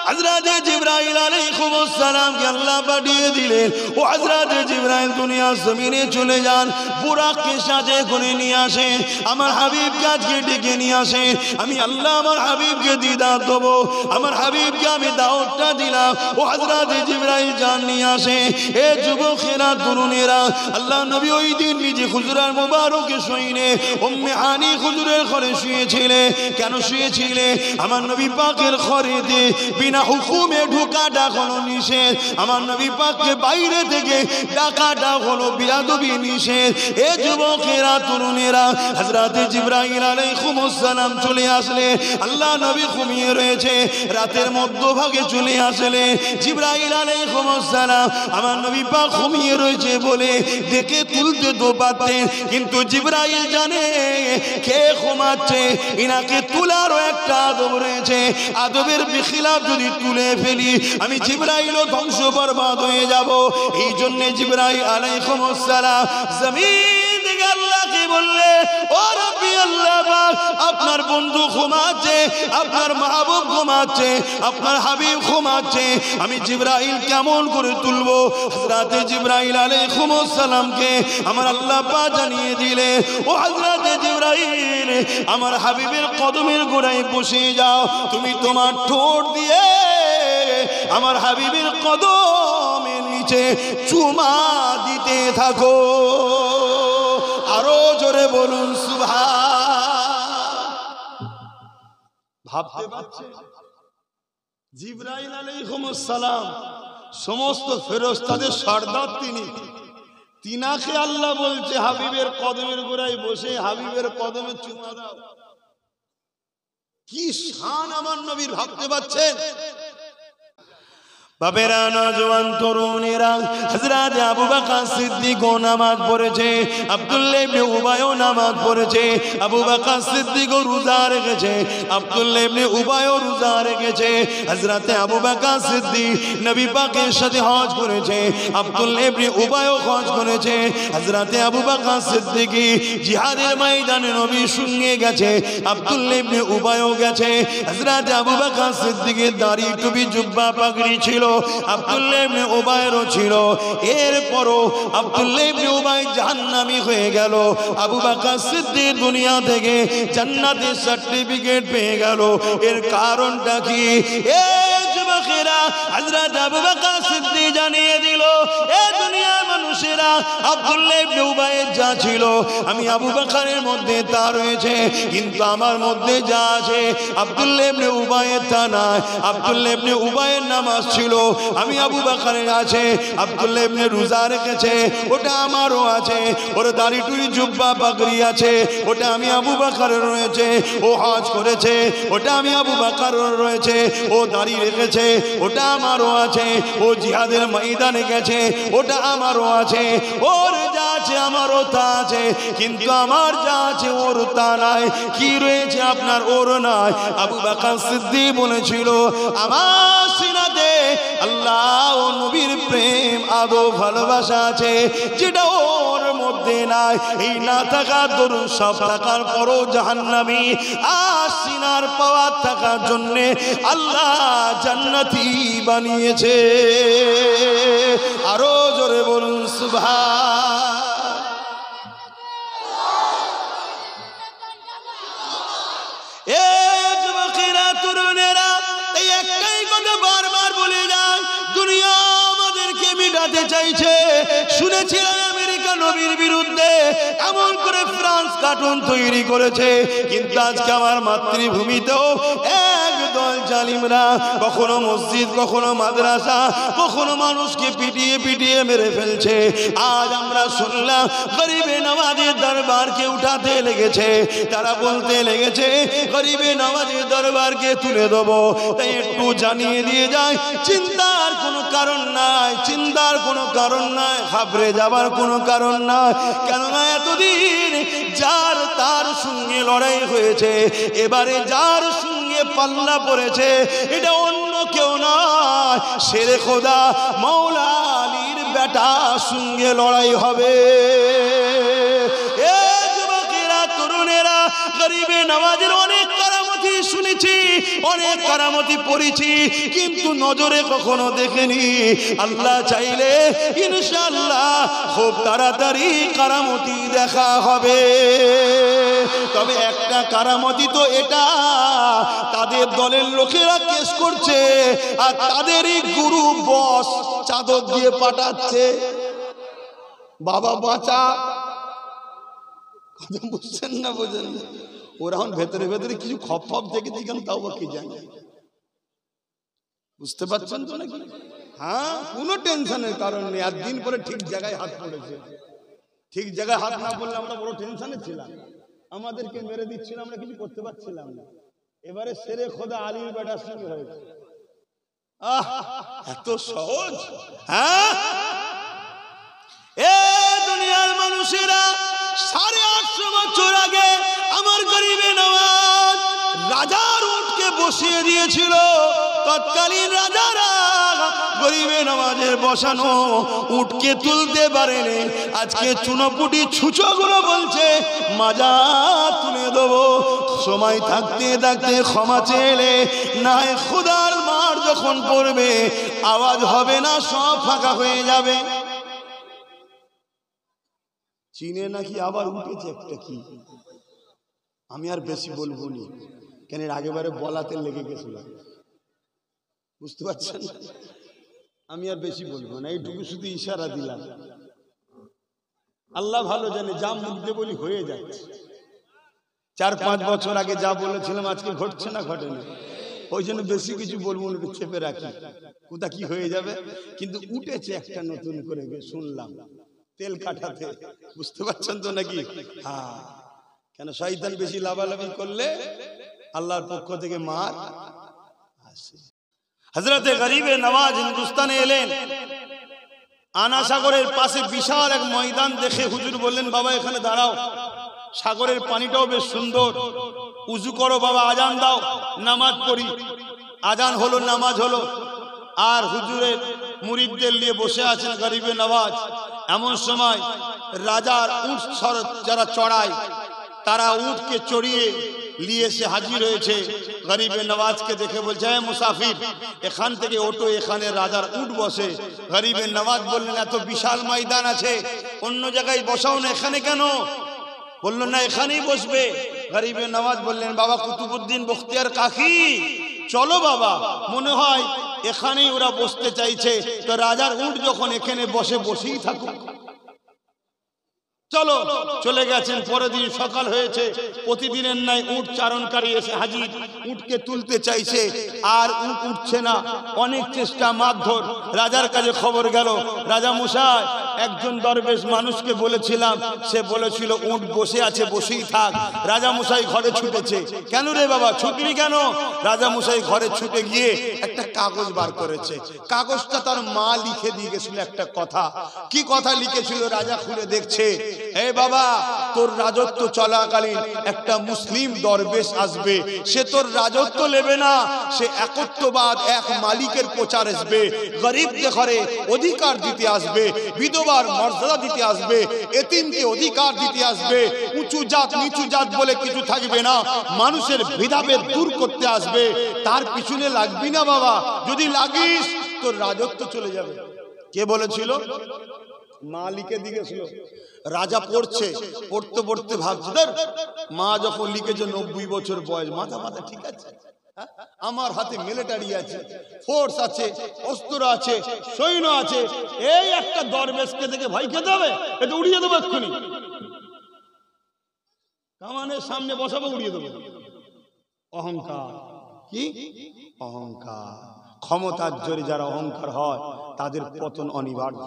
হযরত জিবরাইল আলাইহিস সালামকে আল্লাহ পাঠিয়ে দিলেন। ও হযরত জিবরাইল দুনিয়া জমিনে চলে যান, বুরাককে সাথে করে নিয়ে আসেন, আমার হাবিবকে আজকে ডেকে নিয়ে আসেন। আমি আল্লাহ আমার হাবিবকে দিদার দেব, আমার হাবিবকে আমি দাওয়াতটা দিলাম। ও হযরত জিবরাইল যান নিয়ে আসেন। এ যুবকেরা তরুণেরা আল্লাহ নবী ওই দিন নিজে হুজুরার মোবারকে শুইনে উম্মে হানি হুজুরের ঘরে শুয়েছিলেন। কেন শুয়েছিলেন? আমার নবী পাকের ঘরেতে বিনা হুকুমে ঢোকাটা হলো নিষেধ, আমার নবী পাককে বাইরে থেকে ডাকাটা হলো বিয়াদবি নিষেধ। এ যুবকেরা তরুণেরা হযরত জিবরাইল আলাইহিস সালাম চলে আসলে, আল্লাহ নবী ঘুমিয়ে রয়েছে, রাতের মধ্যভাগে চলে আসলে জিবরাইল আলাইহিস সালাম আমার নবী পাক ঘুমিয়ে রয়েছে বলে ডেকে তুলতে তো পারতেন, কিন্তু জিবরাইল জানে কে ঘুমাচ্ছে, ইনাকে তুলারও একটা আদব রয়েছে। আদবের বিখিলাফ যদি তুলে ফেলি আমি জিবরাইলও ধ্বংস বরবাদ হয়ে যাব। এই জন্য জিবরাইল আলাইহিস সালাম জমিন থেকে আল্লাহকে বললে ও রব্বি আল্লাহ পাক আপনার বন্ধু ঘুমাচ্ছে, আপনার মাহবুব ঘুমাচ্ছে, আপনার হাবিব ঘুমাচ্ছে, আমি জিবরাইল কেমন করে তুলবো? হযরত জিবরাইল আলাইহিস সালামকে আমার আল্লাহ পাক জানিয়ে দিলে ও হযরত জিবরাইল আমার হাবিবের কদমের গোড়ায় বসে যাও, তুমি তোমার ঠোঁট দিয়ে আমার হাবিবের কদমের নিচে চুমা দিতে থাকো। আরো জোরে বলুন সুবহান। ভাবতে পারছেন জিবরাইল আলাইহিস সালাম সমস্ত ফেরেশতাদের সর্দার তিনি, তিনাকে আল্লাহ বলছে হাবিবের কদমের গোড়ায় বসে হাবিবের কদমে চুমা দাও। কি শান আমার নবীর, ভাবতে পারছেন? বাপেরা, নওজোয়ান তরুণেরা, হযরত আবু বকর সিদ্দিকও নামাজ পড়েছে, আব্দুল্লাহ ইবনে উবাইও নামাজ পড়েছে, আবু বকর সিদ্দিকও রোজা রেখেছে, আব্দুল্লাহ ইবনে উবাইও রোজা রেখেছে। হযরত আবু বকর সিদ্দিক নবী পাকের সাথে হজ করেছে, আব্দুল্লাহ ইবনে উবাইও হজ করেছে। হযরত আবু বকর সিদ্দিক জিহাদের ময়দানে নবীর সঙ্গে গেছে, আব্দুল্লাহ ইবনে উবাইও গেছে। হযরত আবু বকর সিদ্দিকের দাড়ি, টুপি, জুব্বা, পাগড়ি ছিল, আব্দুল্লাহ ইবনে উবাইরও ছিল। এরপরও আব্দুল্লাহ ইবনে উবাই জাহান্নামী হয়ে গেল, আবু বকর সিদ্দিক দুনিয়া থেকে জান্নাতের সার্টিফিকেট পেয়ে গেল। এর কারণটা কি? এই যুবকেরা, হযরত আবু বকর সিদ্দিক জানিয়ে দিল, এ দুনিয়ার মানুষেরা, আব্দুল্লাহ ইবনে উবাইয়ের যা ছিল আমি আবু বকরের মধ্যে তা রয়েছে, কিন্তু আমার মধ্যে যা আছে আব্দুল্লাহ ইবনে উবাইয়ের তা নাই। আব্দুল্লাহ ইবনে উবাইয়ের নামাজ ছিল, আমি আবু বকরের আছে। আব্দুল্লাহ ইবনে রোজা রেখেছে, ওটা আমারও আছে। ওর দাড়ি টুড়ি জুব্বা পাগড়ি আছে, ওটা আমি আবু বকরের রয়েছে। ও হজ করেছে, ওটা আমি আবু বকরের রয়েছে। ও দাড়ি রেখেছে, ওটা আমারও আছে। ও জিহাদের ময়দানে গেছে, ওটা আমারও আছে। ওর যা আছে আমারও তা আছে, কিন্তু আমার যা আছে ওর তা নাই। কি রয়েছে আপনার, ওর নাই। আবু বকর সিদ্দিক বলেছিল, আমার সিনাতে আল্লাহ ও নবীর প্রেম, আদো, ভালোবাসা আছে, যেটা ওর মধ্যে নাই। এই না থাকার দরুন সব থাকার পরও জাহান্নামী, আর সিনার পাওয়ার থাকার জন্যে আল্লাহ জান্নাতি বানিয়েছে। আরো জোরে বলুন সুবহান। এ যুবকেরা, তরুণেরা, এই একটাই কথা বারবার বলে যায়, দুনিয়া আমাদেরকে মিটাতে চাইছে। শুনেছিলাম আমেরিকা নবীর বিরুদ্ধে এমন করে ফ্রান্স কার্টুন তৈরি করেছে, কিন্তু আজকে আমার মাতৃভূমিতেও একদল জালিমরা কখনো মসজিদ, কখনো মাদ্রাসা, কখনো মানুষকে পিটিয়ে পিটিয়ে মেরে ফেলছে। আজ আমরা শুনলাম গরিবে নওয়াজের দরবারকে উঠাতে লেগেছে, তারা বলতে লেগেছে গরিবে নওয়াজের দরবারকে তুলে দেবো। তাই একটু জানিয়ে দিয়ে যায়, চিন্তার কোনো কারণ নাই, চিন্তার কোনো কারণ নাই, ঘাবড়ে যাবার কোনো কারণ নাই। কেননা এতদিন যার তার সঙ্গে লড়াই হয়েছে, এবারে যার সঙ্গে পাল্লা পড়েছে এটা অন্য কেউ নয়, শেরে খোদা মৌলা আলীর বেটা সঙ্গে লড়াই হবে। এ যুবকেরা, তরুণেরা, গরিবে নওয়াজের অনেক কারামতি শুনেছি, অনেক কারামতি পড়েছি, কিন্তু নজরে কখনো দেখিনি। আল্লাহ চাইলে ইনশাআল্লাহ খুব তাড়াতাড়ি কারামতি দেখা হবে। তবে একটা কারামতি তো এটা, তাদের দলের লোকেরা কেস করছে, আর তাদেরই গুরু বস চাদর দিয়ে পাঠাচ্ছে, বাবা বাঁচা। কথা বুঝছেন না, বোঝেন না? ওরা এখন ভেতরে ভেতরে কিছু খপ খপ দেখেছি, কেন তাও বা কি জানে। বুঝতে পারছেন তো নাকি? হ্যাঁ, কোনো টেনশনের কারণ নেই। আর দিন পরে ঠিক জায়গায় হাত পড়েছে। ঠিক জায়গায় হাত না পড়লে আমরা বড় টেনশনে ছিলাম, আমাদেরকে মেরে দিচ্ছিল, আমরা কিছু করতে পারছিলাম না। এবারে শেরে খোদা আলীর বেটার সঙ্গে হয়েছে। আহ, এত সহজ? হ্যাঁ, এ দুনিয়ার মানুষেরা, 850 বছর আগে আমার গরিবে নওয়াজ রাজার উটকে বসিয়ে দিয়েছিল। তৎকালীন রাজারা গরিবে নওয়াজের বসানো উটকে তুলতে পারেনি। আজকে চুনোপুটি ছুঁচোগুলো বলছে মাজা তুলে দেবো। সময় থাকতে থাকতে ক্ষমা চেলে নাই, খোদার মার যখন পড়বে আওয়াজ হবে না, সব ফাঁকা হয়ে যাবে। চীনে নাকি আবার উঠেছে একটা কি, আমি আর বেশি বলবো নি, কেন এর আগেবারে বলাতে লেগে গেছিল। বুঝতে পারছেন? আমি আর বেশি বলবো না, এইটুকু শুধু ইশারা দিলাম। আল্লাহ ভালো জানে, যা মুখ দিয়ে বলি হয়ে যাচ্ছে। 4-5 বছর আগে যা বলেছিলাম আজকে ঘটছে না ঘটেনি, ওই জন্য বেশি কিছু বলবো না, চেপে রাখি, কোথা কি হয়ে যাবে। কিন্তু উঠেছে একটা নতুন করে, শুনলাম তেল কাটাতে। বুঝতে পারছেন তো নাকি? হ্যাঁ, কেন শয়তান বেশি লাভালাভি করলে আল্লাহর পক্ষ থেকে মার আসে। হযরতে গরিবে নওয়াজ হিন্দুস্তানে এলেন। আনা সাগরের পাশে বিশাল এক ময়দান দেখে হুজুর বললেন, বাবা এখানে দাঁড়াও, সাগরের পানিটাও বেশ সুন্দর, উজু করো বাবা, আজান দাও, নামাজ পড়ি। আজান হলো, নামাজ হলো, আর হুজুরের মুরিদদের নিয়ে বসে আছেন গরিবে নওয়াজ। এমন সময় রাজার উট যারা চড়ায় তারা উটকে চড়িয়ে নিয়ে এসে হাজির হয়েছে। গরিবে নওয়াজকে দেখে বলছে, হে মুসাফির, এখান থেকে ওঠো, এখানে রাজার উট বসে। গরিবে নওয়াজ বললেন, এত বিশাল ময়দান আছে, অন্য জায়গায় বসাও না, এখানে কেন? বলল, না এখানেই বসবে। গরিবে নওয়াজ বললেন, বাবা কুতুবউদ্দিন বখতিয়ার কাকি, চলো বাবা, মনে হয় এখানেই ওরা বসতে চাইছে, তো রাজার উট যখন এখানে বসে, বসেই থাকুক, চলো। চলে গেছেন। পরের দিন সকাল হয়েছে, প্রতিদিনের ন্যায় উট চারণকারী এসে হাজির। উটকে তুলতে চাইছে, আর উট উঠছে না, অনেক চেষ্টা মারধর। রাজার কাছে খবর গেল, রাজা মশাই, একজন দরবেশ মানুষকে বলেছিলাম, সে বলেছিল উট বসে আছে, বসেই থাক। রাজা মশাই ঘরে ছুটেছে। কেন রে বাবা, ছুটলি কেন? রাজা মশাই ঘরে ছুটে গিয়ে একটা কাগজ বার করেছে। কাগজটা তার মা লিখে দিয়ে গেছিল একটা কথা। কি কথা লিখেছিল? রাজা খুলে দেখছে, এ বাবা, তোর রাজত্ব চলাকালীন একটা মুসলিম দরবেশ আসবে, সে তোর রাজত্ব নেবে না, সে একত্ববাদ, এক মালিকের প্রচার আসবে, গরিবদের ঘরে অধিকার দিতে আসবে, বিধবার মর্যাদা দিতে আসবে, এতিমকে অধিকার দিতে আসবে, উঁচু জাত নিচু জাত বলে কিছু থাকবে না, মানুষের ভেদাভেদ দূর করতে আসবে। তার পিছনে লাগবি না বাবা, যদি লাগিস তোর রাজত্ব চলে যাবে। কে বলেছিল? মা লিখে দিয়েছিল। রাজা পড়ছে, পড়তে পড়তে ভাবছে, ধর, মা যখন লিখেছে 90 বছর বয়স, মাথা মাথা ঠিক আছে, আমার হাতে মিলিটারি আছে, ফোর্স আছে, অস্ত্র আছে, সৈন্য আছে, এই একটা দরবেশকে থেকে ভয় খেতে হবে, এটা উড়িয়ে দেবো এক্ষুনি, কামানের সামনে বসাবো, উড়িয়ে দেবো। অহংকার। কি অহংকার? ক্ষমতার জোরে যারা অহংকার হয় তাদের পতন অনিবার্য।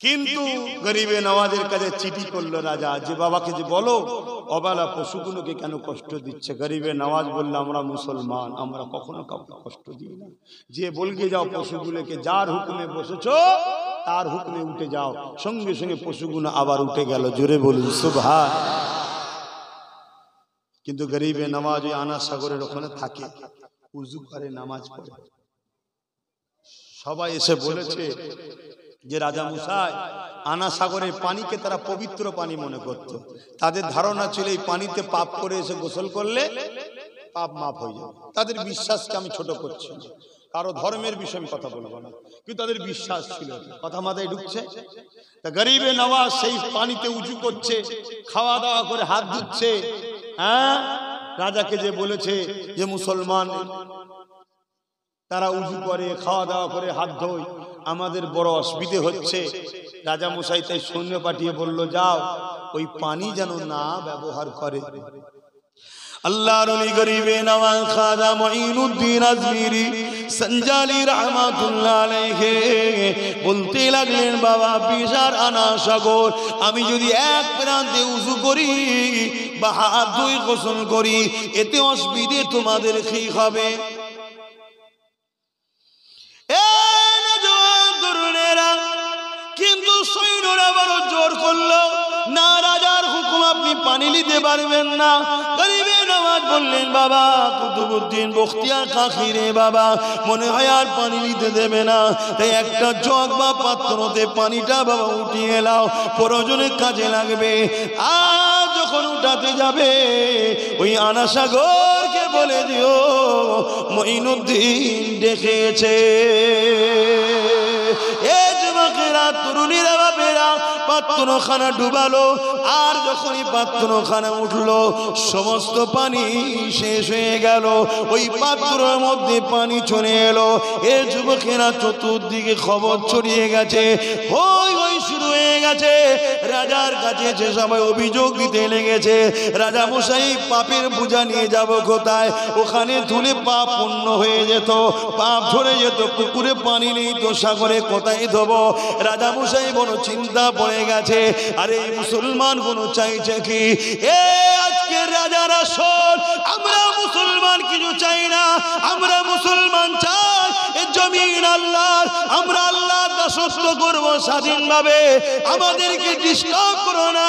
কিন্তু গরিবে নওয়াজের কাছে চিঠি করলো রাজা, যে বাবাকে যে বলো অবালা পশুগুলোকে কেন কষ্ট দিচ্ছে। গরিবে নওয়াজ বলল, আমরা মুসলমান, আমরা কখনো কাউকে কষ্ট দিই না। যে বলকে যাও পশুগুলোকে, যার হুকুমে বসেছো তার হুকুমে উঠে যাও। সঙ্গে সঙ্গে পশুগুলো আবার উঠে গেল। জোরে বলুন সুবহান। কিন্তু গরিবে নওয়াজ ওই আনা সাগরের ওখানে থাকে, উজু করে, নামাজ পড়ে। সবাই এসে বলেছে যে রাজা মশাই, আনা সাগরের পানিকে তারা পবিত্র পানি মনে করত। তাদের ধারণা ছিল এই পানিতে পাপ করে এসে গোসল করলে পাপ মাফ হয়ে যাবে। তাদের বিশ্বাসকে আমি ছোট করছি না, কারো ধর্মের বিষয়ে আমি কথা বলবো না, কিন্তু তাদের বিশ্বাস ছিল। কথা মাথায় ঢুকছে? তা গরিবে নওয়াজ সেই পানিতে উঁচু করছে, খাওয়া দাওয়া করে হাত ধুচ্ছে। হ্যাঁ, রাজাকে যে বলেছে যে মুসলমান তারা উজু করে, খাওয়া দাওয়া করে, হাত ধোয়, আমাদের বড় অসুবিধে হচ্ছে। রাজা মশাই তাই সৈন্য পাঠিয়ে বলল, যাও ওই পানি যেন না ব্যবহার করে। আল্লাহর ওলি গরিবে নওয়াজ খাজা মুঈনুদ্দিন আজমিরি সঞ্জালি রাহমাতুল্লাহ আলাইহি বলতে লাগলেন, বাবা বিশাল আনা সাগর, আমি যদি এক প্রান্তে উযু করি বা হাত ধুয়ে গোসল করি, এতে অসুবিধে তোমাদের কি হবে? কিন্তু সৈন্যরা বড় জোর করলো, না রাজার হুকুম আপনি পানি নিতে পারবেন না। গরিবে নওয়াজ বললেন, বাবা কুতুবউদ্দিন বখতিয়ার কাকি রে বাবা, মনে হয় আর পানি নিতে দেবে না, তাই একটা জগ বা পাত্রতে পানিটা বাবা উঠিয়ে নাও, প্রয়োজনে কাজে লাগবে। আর যখন উঠাতে যাবে ওই আনা সাগরকে বলে দিও মুঈনুদ্দিন ডেকেছে। তরুণীরা বাপেরা পাত্রখানা ডুবালো, আর যখনই পাত্রখানা উঠলো সমস্ত পানি শেষ হয়ে গেল। ওই পাত্রের মধ্যে পানি চলে এলো। এ যুবকেরা চতুর্দিকে খবর ছড়িয়ে গেছে, হই হই শুরু হয়ে গেছে। রাজার কাছে যে সবাই অভিযোগ দিতে লেগেছে, রাজা মশাই পাপের বোঝা নিয়ে যাব কোথায়? ওখানে তুলে পাপ পূর্ণ হয়ে যেত, পাপ ঝরে যেত, পুকুরে পানি নেই তো সাগরে কোথায় দেবো? রাজা মশাই বড় চিন্তা পড়ে গেছে। আরে এই মুসলমান কোন চাইছে কি? এ আজকে রাজার আসল, আমরা মুসলমান কিছু চাই না, আমরা মুসলমান করব স্বাধীনভাবে, আমাদেরকে ডিস্টার্ব করো না।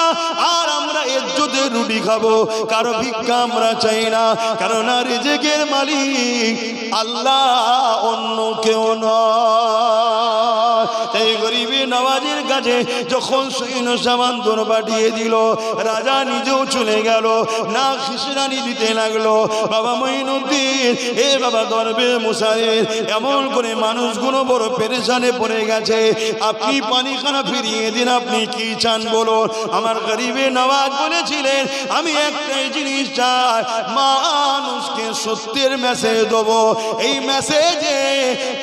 আর আমরা ইজ্জতের রুটি খাবো, কারো ভিক্ষা আমরা চাই না, কারণ রিজিকের মালিক আল্লাহ, অন্য কেউ নয়। তাই গরিবে নওয়াজের কাছে যখন সৈন্য সামান দর পাঠিয়ে দিল, রাজা নিজেও চলে গেল, না খিসরানি দিতে লাগলো। বাবা মঈনুদ্দিন, এ বাবা দরবে মুসাইর, এমন করে মানুষগুলো বড় পেরেশানে পড়ে গেছে, আপনি পানিখানা ফিরিয়ে দিন, আপনি কি চান বলুন। আমার গরিবে নওয়াজ বলেছিলেন, আমি একটাই জিনিস চাই, মানুষকে সত্যের মেসেজ দেবো, এই মেসেজে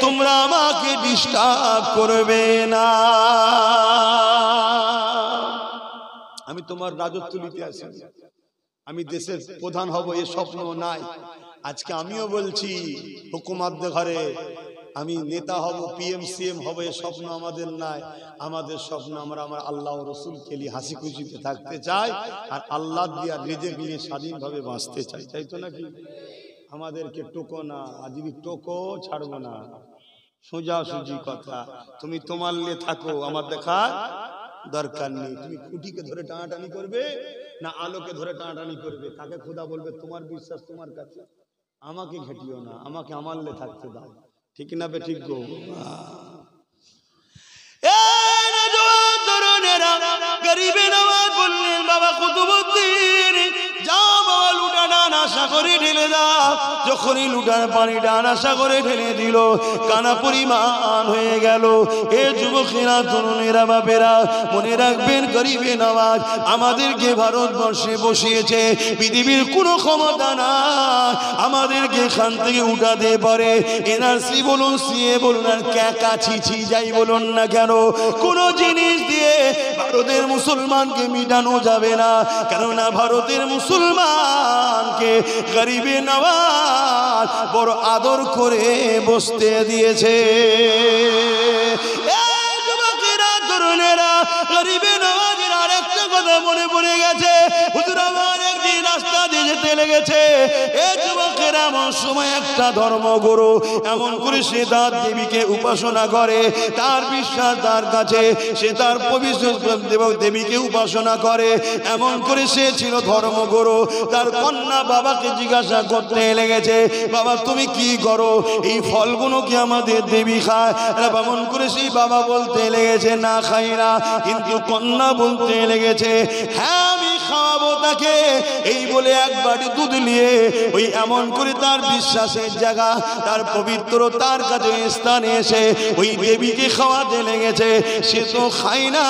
তোমরা আমাকে ডিস্টার্ব করবে না। আমি তোমার রাজত্ব নিতে আসি, আমি দেশের প্রধান হব, এ স্বপ্ন নাই। আজকে আমিও বলছি হুকুমাত ঘরে আমি নেতা হব, পিএম সিএম হব, এ স্বপ্ন আমাদের নাই। আমাদের স্বপ্ন আমরা আমার আল্লাহ রসুল খেলি হাসি খুশিতে থাকতে চাই, আর আল্লাহ দিয়া রিজিক নিয়ে স্বাধীনভাবে বাঁচতে চাই, তাই তো নাকি? আমাদেরকে টোকো না, আর যদি টোকো ছাড়বো না। সোজাসুজি কথা, তুমি তোমার নিয়ে থাকো, আমার দেখার দরকার নেই। তুমি খুঁটিকে ধরে টানাটানি করবে না আলোকে ধরে টানাটানি করবে? কাকে খোদা বলবে? তোমার বিশ্বাস তোমার কাছে, আমাকে ঘেটিও না, আমাকে আমার নিয়ে থাকতে দাও, ঠিক না বে ঠিক গো? গরিবে নওয়াজ বললেন, বাবা কুতুবউদ্দিন, যাও বাবা লুটা ডানা সাগরে ঢেলে দাও। যখনই লুটার পানি ডানা সাগরে ঢেলে দিল, কানা পরিমাণ হয়ে গেল। এ যুবকেরা, তরুণেরা, বাপেরা, মনে রাখবেন, গরিবে নওয়াজ আমাদেরকে ভারতবর্ষে বসিয়েছে, পৃথিবীর কোনো ক্ষমতা না আমাদেরকে এখান থেকে উঠাতে পারে। এনআরসি বলুন, সিএ বলুন, আর ক্যাকা ছিছি যাই বলুন না কেন, কোনো জিনিস দিয়ে ভারতের মুসলমানকে মিটানো যাবে না। কেননা ভারতের মুসলমানকে গরিবে নওয়াজ বড় আদর করে বসতে দিয়েছে। যুবকেরা, তরুণেরা, গরিবে নওয়াজের আরেকটা কথা মনে পড়ে গেছে। হুজুর আমার একদিন রাস্তা দিয়ে যেতে লেগেছে, এ যুবকেরা, এমন সময় একটা ধর্মগুরু এমন করে সে তার দেবীকে উপাসনা করে, তার বিশ্বাস তার কাছে, সে তার পবিত্র দেবীকে উপাসনা করে। এমন করে সে ছিল ধর্মগুরু। তার কন্যা বাবাকে জিজ্ঞাসা করতে লেগেছে, বাবা তুমি কি করো? এই ফলগুলো কি আমাদের দেবী খায়? এমন করে সেই বাবা বলতে লেগেছে, না খাই না। কিন্তু কন্যা বলতে লেগেছে, হ্যাঁ আমি খাওয়াবো তাকে। এই বলে এক বাটি দুধ নিয়ে ওই এমন করে তার বিশ্বাসের জায়গা, তার পবিত্রতার কাছে স্থানে এসে ওই দেবীকে খাওয়াতে লেগেছে। সে তো খায় না,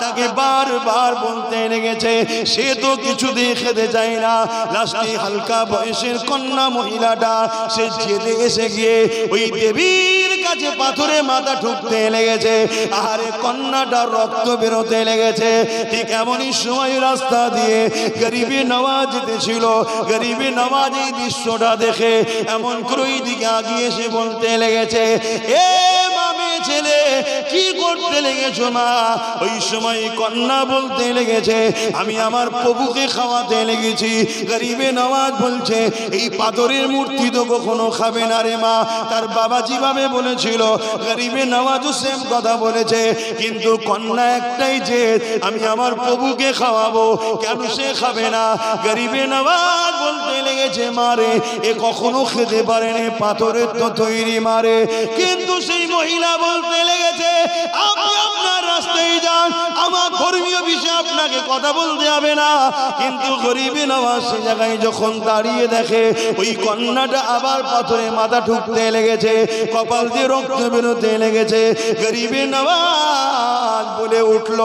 তাকে বারবার বলতে লেগেছে, সে তো কিছু দিয়ে খেতে চায় না। লাস্টে হালকা বয়সের কন্যা মহিলাটা সে জেদে এসে গিয়ে ওই দেবীর কাছে পাথরে মাথা ঠুকতে লেগেছে, আর কন্যাটা রক্ত বেরোতে লেগেছে। ঠিক এমনই সময় রাস্তা দিয়ে গরিবে নওয়াজ যেতেছিল। গরিবে নওয়াজ এই দৃশ্যটা দেখে এমন করে ওই দিকে আগিয়ে এসে বলতে লেগেছে, এ মামি ছেলে কি করতে লেগেছো মা? ওই সময় কন্যা বলতে লেগেছে, আমি আমার প্রভুকে খাওয়াতে লেগেছি। গরিবে নওয়াজ বলছে, এই পাথরের মূর্তি তো কখনো খাবে না রে মা। তার বাবা যেভাবে বলেছিল, গরিবে নওয়াজও সেম কথা বলেছে, কিন্তু কন্যা একটাই যে আমি আমার প্রভুকে খাওয়াবো, কেন সে খাবে না? গরিবে নওয়াজ বলতে লেগেছে, মারে এ কখনো খেতে পারেনি, পাথরের তো তৈরি মারে। কিন্তু সেই মহিলা বলতে লেগেছে, আপনি আপনার রাস্তায় যান, আমার ধর্মীয় বিষয়ে আপনাকে কথা বলতে হবে না। কিন্তু গরিবে নওয়াজ সে জায়গায় যখন দাঁড়িয়ে দেখে ওই কন্যাটা আবার পাথরে মাথা ঠুকতে লেগেছে, কপাল দিয়ে রক্ত বেরোতে লেগেছে। গরিবে নওয়াজ বলে উঠল,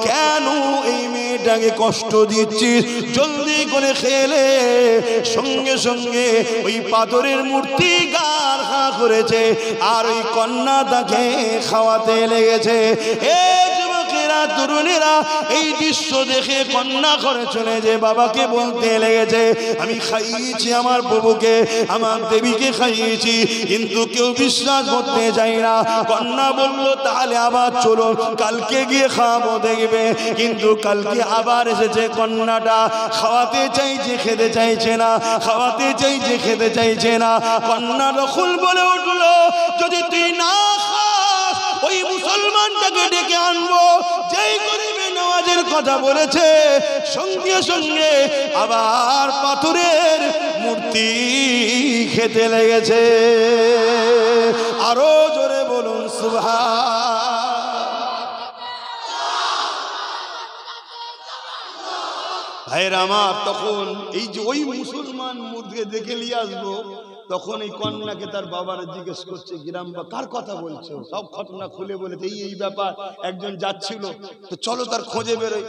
কেন এই মেয়েটাকে কষ্ট দিচ্ছিস? জলদি করে খেলে। সঙ্গে সঙ্গে ওই পাথরের মূর্তি গার খা করেছে, আর ওই কন্যা তাকে খাওয়াতে লেগেছে। এ যুবকেরা, তরুণেরা, এই দৃশ্য দেখে কন্যা করে চলে যে বাবাকে বলতে লেগেছে, আমি খাইয়েছি আমার প্রভুকে, আমার দেবীকে খাইয়েছি, কিন্তু কেউ বিশ্বাস করতে চাই না। কন্যা বলল, তাহলে আবার চলো, কালকে গিয়ে খাওয়াবো দেখবে। কিন্তু কালকে আবার এসেছে, কন্যাটা খাওয়াতে চাইছে, খেতে চাইছে না, খাওয়াতে চাইছে, খেতে চাইছে না। কন্যা রকুল বলে উঠলো, যদি তুই না খাস ওই মুসলমানটাকে ডেকে আনবো। যেই গরিবে নওয়াজের কথা বলেছে সঙ্গে সঙ্গে আবার পাথরের মূর্তি খেতে লেগেছে। আরো জোরে বলুন সুবহান। ভাইরা আমার, তখন এই যে ওই মুসলমান মূর্তিকে দেখে নিয়ে আসবো, তখন এই কন্যাকে তার বাবার জিজ্ঞেস করছে গ্রাম বা কার কথা বলছো, সব ঘটনা খুলে বলেছে এই ব্যাপার। একজন যাচ্ছিল, তো চলো তার খোঁজে বেরোয়।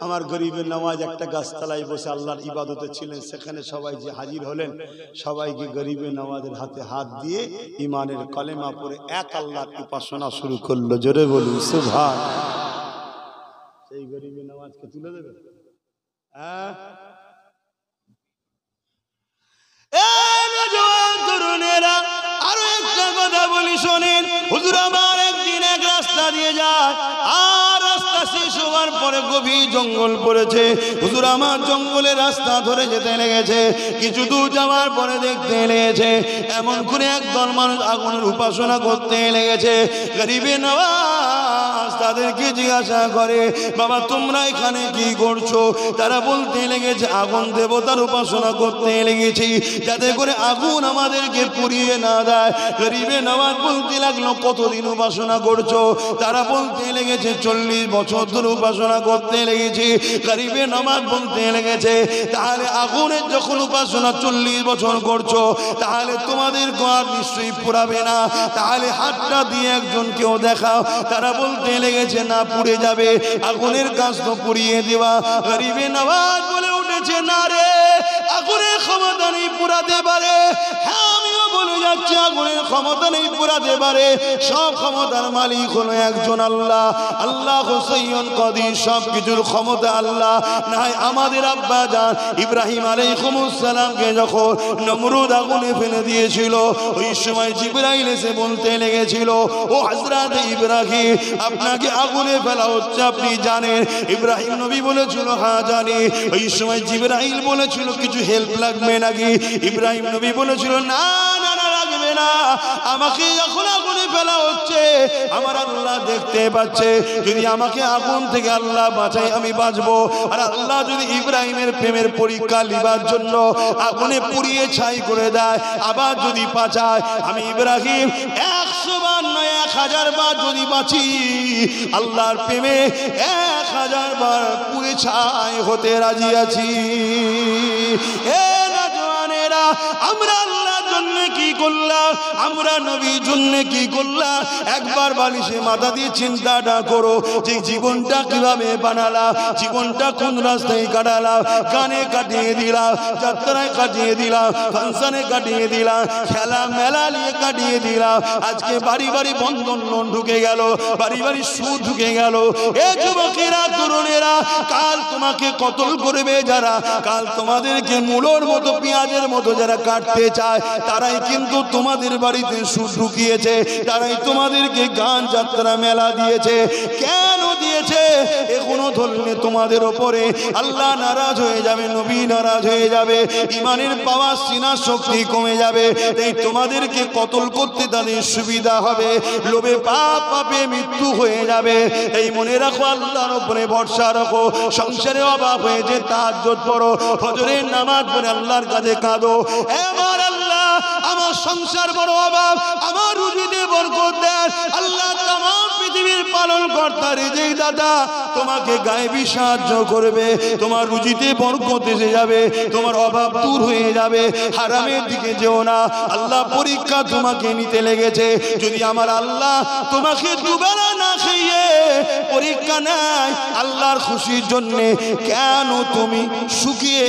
আমার গরিবের নওয়াজ একটা গাছতলায় বসে আল্লাহর ইবাদতে ছিলেন, সেখানে সবাই যে হাজির হলেন, সবাইকে গরিবের নওয়াজের হাতে হাত দিয়ে ইমানের কলেমা পড়ে এক আল্লাহর উপাসনা শুরু করলো। জোরে বলুন সুবহান। সেই গরিবের নওয়াজকে তুলে দেবে। আরো একটা কথা বলি শোনেন। হুজুর আমার একদিন এক রাস্তা দিয়ে যায়, আর রাস্তা শেষ হওয়ার পরে গভীর জঙ্গল পড়েছে। হুজুর আমার জঙ্গলের রাস্তা ধরে যেতে লেগেছে। কিছু দূর যাওয়ার পরে দেখতে লেগেছে এমন করে একদল মানুষ আগুনের উপাসনা করতে লেগেছে। গরিবে নওয়াজ তাদেরকে জিজ্ঞাসা করে, বাবা তোমরা এখানে কি করছো? তারা বলতে লেগেছে আগুন দেবতার উপাসনা করতে লেগেছি, যাতে করে আগুন আমাদেরকে পুড়িয়ে না দেয়। গরিবে নওয়াজ বলতে লাগলো কতদিন উপাসনা করছো? তারা বলতে লেগেছে 40 বছর ধরে উপাসনা করতে লেগেছি। গরিবে নওয়াজ বলতে লেগেছে তাহলে আগুনের যখন উপাসনা 40 বছর করছো, তাহলে তোমাদের আর নিশ্চয়ই পুড়াবে না, তাহলে হাতটা দিয়ে একজনকেও দেখাও। তারা বলতে লেগেছে না, পুড়ে যাবে, আগুনের কাজ তো পুড়িয়ে দেওয়া। গরিবে নওয়াজ বলে উঠেছে না রে, আগুনের ক্ষমতা নেই পুড়াতে পারে। হ্যাঁ আমিও বলে যাচ্ছি আগুনের ক্ষমতা নেই পুড়াতে পারে, সব ক্ষমতার মালিক হলো একজন আল্লাহ। আল্লাহ হুসাইয়ুন কাদির, সব কিছুর ক্ষমতা আল্লাহ। নাই আমাদের আব্বা জান ইব্রাহিম আলাইহিস সালামকে যখন নমরুদ আগুনে ফেলে দিয়েছিল, ওই সময় জিবরাইল এসে বলতে লেগেছিল ও হযরত ইব্রাহিম আপনাকে আগুনে ফেলা হচ্ছে, আপনি জানেন? ইব্রাহিম নবী বলেছিল হ্যাঁ জানি। ওই সময় জিবরাইল বলেছিল কিছু হেল্প লাগবে নাকি? ইব্রাহিম নবী বলেছিল না না না লাগবে না, আমাকে যখন আগুনে ফেলা হচ্ছে আমার আল্লাহ দেখতে পাচ্ছে, যদি আমাকে আগুন থেকে আল্লাহ বাঁচায় আমি বাঁচবো। আর আল্লাহ যদি ইব্রাহিমের প্রেমের পরীক্ষা লিবার জন্য আগুনে পুড়িয়ে ছাই করে দেয়, আবার যদি বাঁচায়, আমি ইব্রাহিম 100 বার নয় 1000 বার যদি বাঁচি, আল্লাহর প্রেমে 1000 বার পুড়ে ছাই হতে রাজি আছি। এ নওজওয়ানেরা, আমরা আল্লাহর জন্য কি করলাম, আমরা নবীর জন্য কি করলাম? একবার বালিশে মাথা দিয়ে চিন্তাটা করো যে জীবনটা কিভাবে বানালাম, জীবনটা কোন রাস্তায় কাটালাম। গানে কাটিয়ে দিলাম, যাত্রায় কাটিয়ে দিলাম, ফাংশনে কাটিয়ে দিলাম, খেলা মেলা নিয়ে কাটিয়ে দিলাম। আজকে বাড়ি বাড়ি বন্ধন লোন ঢুকে গেল, বাড়ি বাড়ি সুদ ঢুকে গেল। এ যুবকেরা, তরুণেরা, কাল তোমাকে কতল করবে যারা, কাল তোমাদেরকে মূলোর মতো পেঁয়াজের মতো যারা কাটতে চায়, তারাই কিন্তু তোমাদের বাড়িতে সুদ ঢুকিয়েছে, তারাই তোমাদেরকে গান যাত্রা মেলা দিয়েছে। কেন দিয়েছে? এখনো ধরলে তোমাদের ওপরে আল্লাহ নারাজ হয়ে যাবে, নবী নারাজ হয়ে যাবে, ইমানের পাওয়ার সিনার শক্তি কমে যাবে। এই তোমাদেরকে কতল করতে তাদের সুবিধা হবে, লোভে পাপ, পাপে মৃত্যু হয়ে যাবে। এই মনে রাখো, আল্লাহর উপরে ভরসা রাখো। সংসারে অভাব হয়েছে, তাহাজ্জুদ পড়ো, ফজরের নামাজ পড়ে আল্লাহর কাছে কাঁদো, আমার আল্লাহ আমার সংসার বড় অভাব, আমার রুজিতে বরকত দেন। আল্লাহ তামাম পৃথিবীর পালন কর্তা রিজিক দাতা তোমাকে গায়েবী সাহায্য করবে, তোমার রুজিতে বরকত এসে যাবে, তোমার অভাব দূর হয়ে যাবে। হারামের দিকে যেও না, আল্লাহ পরীক্ষা তোমাকে নিতে লেগেছে। যদি আমার আল্লাহ তোমাকে দুবেলা না খেয়ে পরীক্ষা নেয় আল্লাহর খুশির জন্য, কেন তুমি শুকিয়ে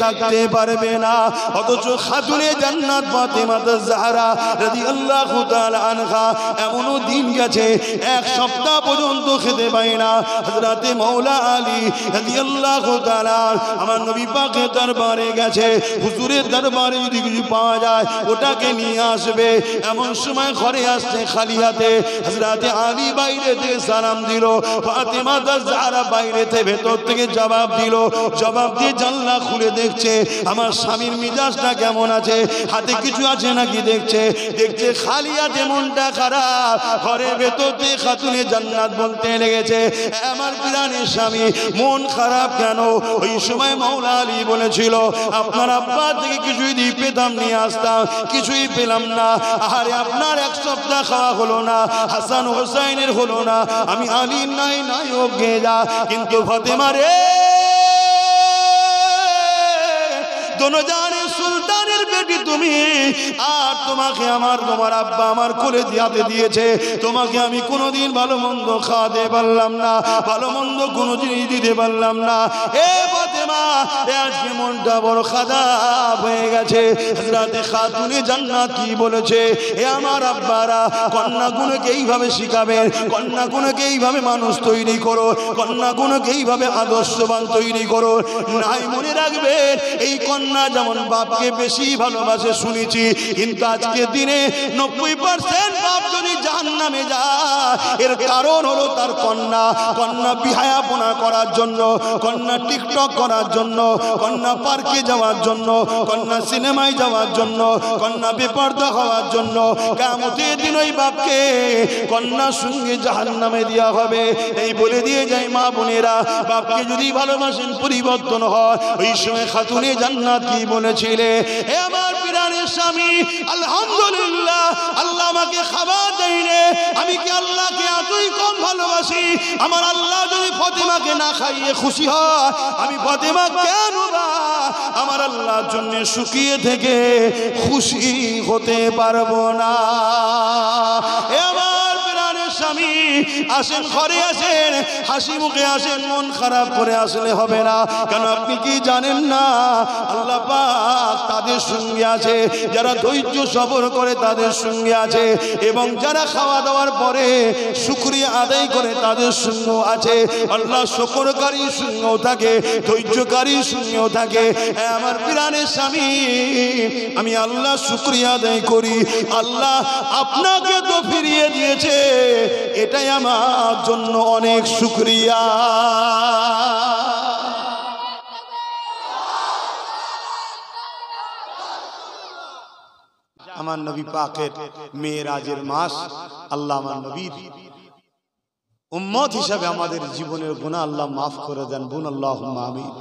থাকতে পারবে না? অথচ খাতুনে জান্নাত ফাতেমা জাহরা রাদিয়াল্লাহু তাআলা আনহা এমনও দিন গেছে 1 সপ্তাহ পর্যন্ত খেতে পায় না। হযরতে মাওলা আলী রাদিয়াল্লাহু তাআলা আমার নবী পাকের দরবারে গেছে, হুজুরের দরবারে যদি কিছু পাওয়া যায় ওটাকে নিয়ে আসবে। এমন সময় ঘরে আসছে খালি হাতে। হযরতে আলী বাইরে থেকে সালাম দিল, ফাতেমা জাহরা বাইরে থেকে ভেতর থেকে জবাব দিল। জবাব দিয়ে জানলা খুলে দেখছে আমার স্বামীর মিজাজটা কেমন আছে, হাতে কিছু আছে নাকি দেখছে, দেখছে খালি হাতে মনটা খারাপ, ঘরের ভেতরতে খাতুনে জান্নাত বলতে লেগেছে। আমার প্রাণের স্বামী মন খারাপ কেন? ওই সময় মাওলা আলী বলেছিল, আপনার আব্বা থেকে কিছুই দিয়ে পেতাম নিয়ে আসতাম, কিছুই পেলাম না। আরে আপনার এক সপ্তাহ খাওয়া হলো না, হাসান হোসাইনের হলো না, আমি আলীর নাই নায়ক গে যা। কিন্তু ফাতেমা রে, দোনো জানের সুলতানের বেটি তুমি, আর তোমাকে তোমার আব্বা আমার কোলে দিয়াতে দিয়েছে, তোমাকে আমি কোনোদিন ভালো মন্দ খাওয়াতে পারলাম না, ভালো মন্দ কোনো জিনিস দিতে পারলাম না। এ ফাতেমা, আজকে মনটা বড় খারাপ হয়ে গেছে। হযরতে খাতুনে জান্নাত কি বলেছে, এ আমার আব্বারা, কন্যাগুলোকে এইভাবে শিখাবেন, কন্যাগুলোকে এইভাবে মানুষ তৈরি করো, কন্যাগুলোকে এইভাবে আদর্শবান তৈরি করো। নাই মনে রাখবেন, এই কন্যা যেমন বাপকে বেশি ভালোবাসে শুনেছি, কিন্তু আজকে দিনে 90% বাপ যদি জাহান্নামে যায়, এর কারণ হলো তার কন্যা বিহায়াপনা করার জন্য, কন্যা টিকটক করার জন্য, কন্যা পার্কে যাওয়ার জন্য, কন্যা সিনেমায় যাওয়ার জন্য, কন্যা বেপরদা হওয়ার জন্য। কিয়ামতের দিন ওই বাপকে কন্যার সঙ্গে জাহান্নামে দেওয়া হবে। এই বলে দিয়ে যায় মা বোনেরা, বাপকে যদি ভালোবাসেন পরিবর্তন হয়। ওই সময় খাতুনে জান্নাত কি বলেছিলে, হে আমার প্রাণের স্বামী, আলহামদুলিল্লাহ আল্লাহ আমাকে খাবার দেয়নি, আমি কি আল্লাহকে এতই কম ভালোবাসি? আমার আল্লাহ যদি ফাতেমাকে না খাইয়ে খুশি হয়, আমি ফাতেমা কেন বা আমার আল্লাহর জন্য শুকিয়ে থেকে খুশি হতে পারবো না? হে আমার প্রাণের স্বামী, আসেন ঘরে আসেন, হাসি মুখে আসেন, মন খারাপ করে আসলে হবে না। কেন আপনি কি জানেন না, আল্লাহ পাক তাদের সঙ্গে আছে যারা ধৈর্য সবর করে, তাদের সঙ্গে আছে, এবং যারা খাওয়া দাওয়ার পরে শুকরিয়া আদায় করে তাদের সঙ্গেও আছে। আল্লাহ শুকরকারীর সঙ্গেও থাকে, ধৈর্যকারীর সঙ্গেও থাকে। আমার প্রাণের স্বামী, আমি আল্লাহ শুকরিয়া আদায় করি, আল্লাহ আপনাকে তো ফিরিয়ে দিয়েছে, এটাই আমার জন্য অনেক শুকরিয়া। আমার নবী পাকের মেরাজের মাস, আল্লাহ আমার নবীর উম্মত হিসাবে আমাদের জীবনের গুনাহ আল্লাহ মাফ করে দেন, বুন আল্লাহুম্মা আমিন।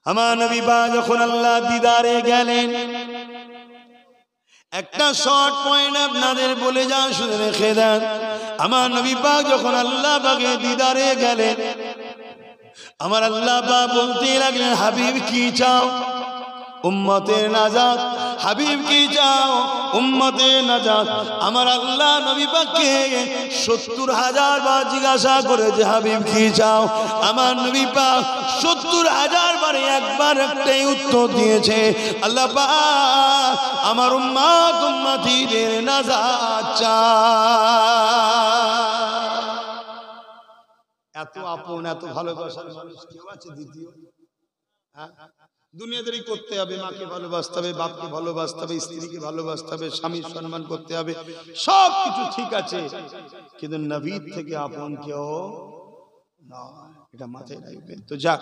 আমার নবী পাক যখন আল্লাহ দিদারে গেলেন, একটা শর্ট পয়েন্ট আপনাদের বলে যান, শুনে রেখে দেন। আমার নবী পাক যখন আল্লাহ পাকের দিদারে গেলেন, আমার আল্লাহ পাক বলতে লাগলেন, হাবিব কি চাও? উম্মতের নাজাত। হাবিব কি চাও? উম্মতের নাজাত। আমার আল্লাহ নবী পাককে 70,000 বার জিজ্ঞাসা করেছে, হাবিব কি চাও? আমার নবী পাক 70,000 বারে একবার একটাই উত্তর দিয়েছে, আল্লাহ পাক আমার উম্মত উম্মতিদের নাজাত চায়। এত আপন, এত ভালোবাসার মানুষ কেউ আছে দ্বিতীয়? হ্যাঁ, দুনিয়াদারি করতে হবে, মাকে ভালোবাসতে হবে, বাপকে ভালোবাসতে হবে, স্ত্রীকে ভালোবাসতে হবে, স্বামীর সম্মান করতে হবে, সব কিছু ঠিক আছে, কিন্তু নবীর থেকে আপন কেউ না, এটা মাথায় রাখবেন। তো যাক,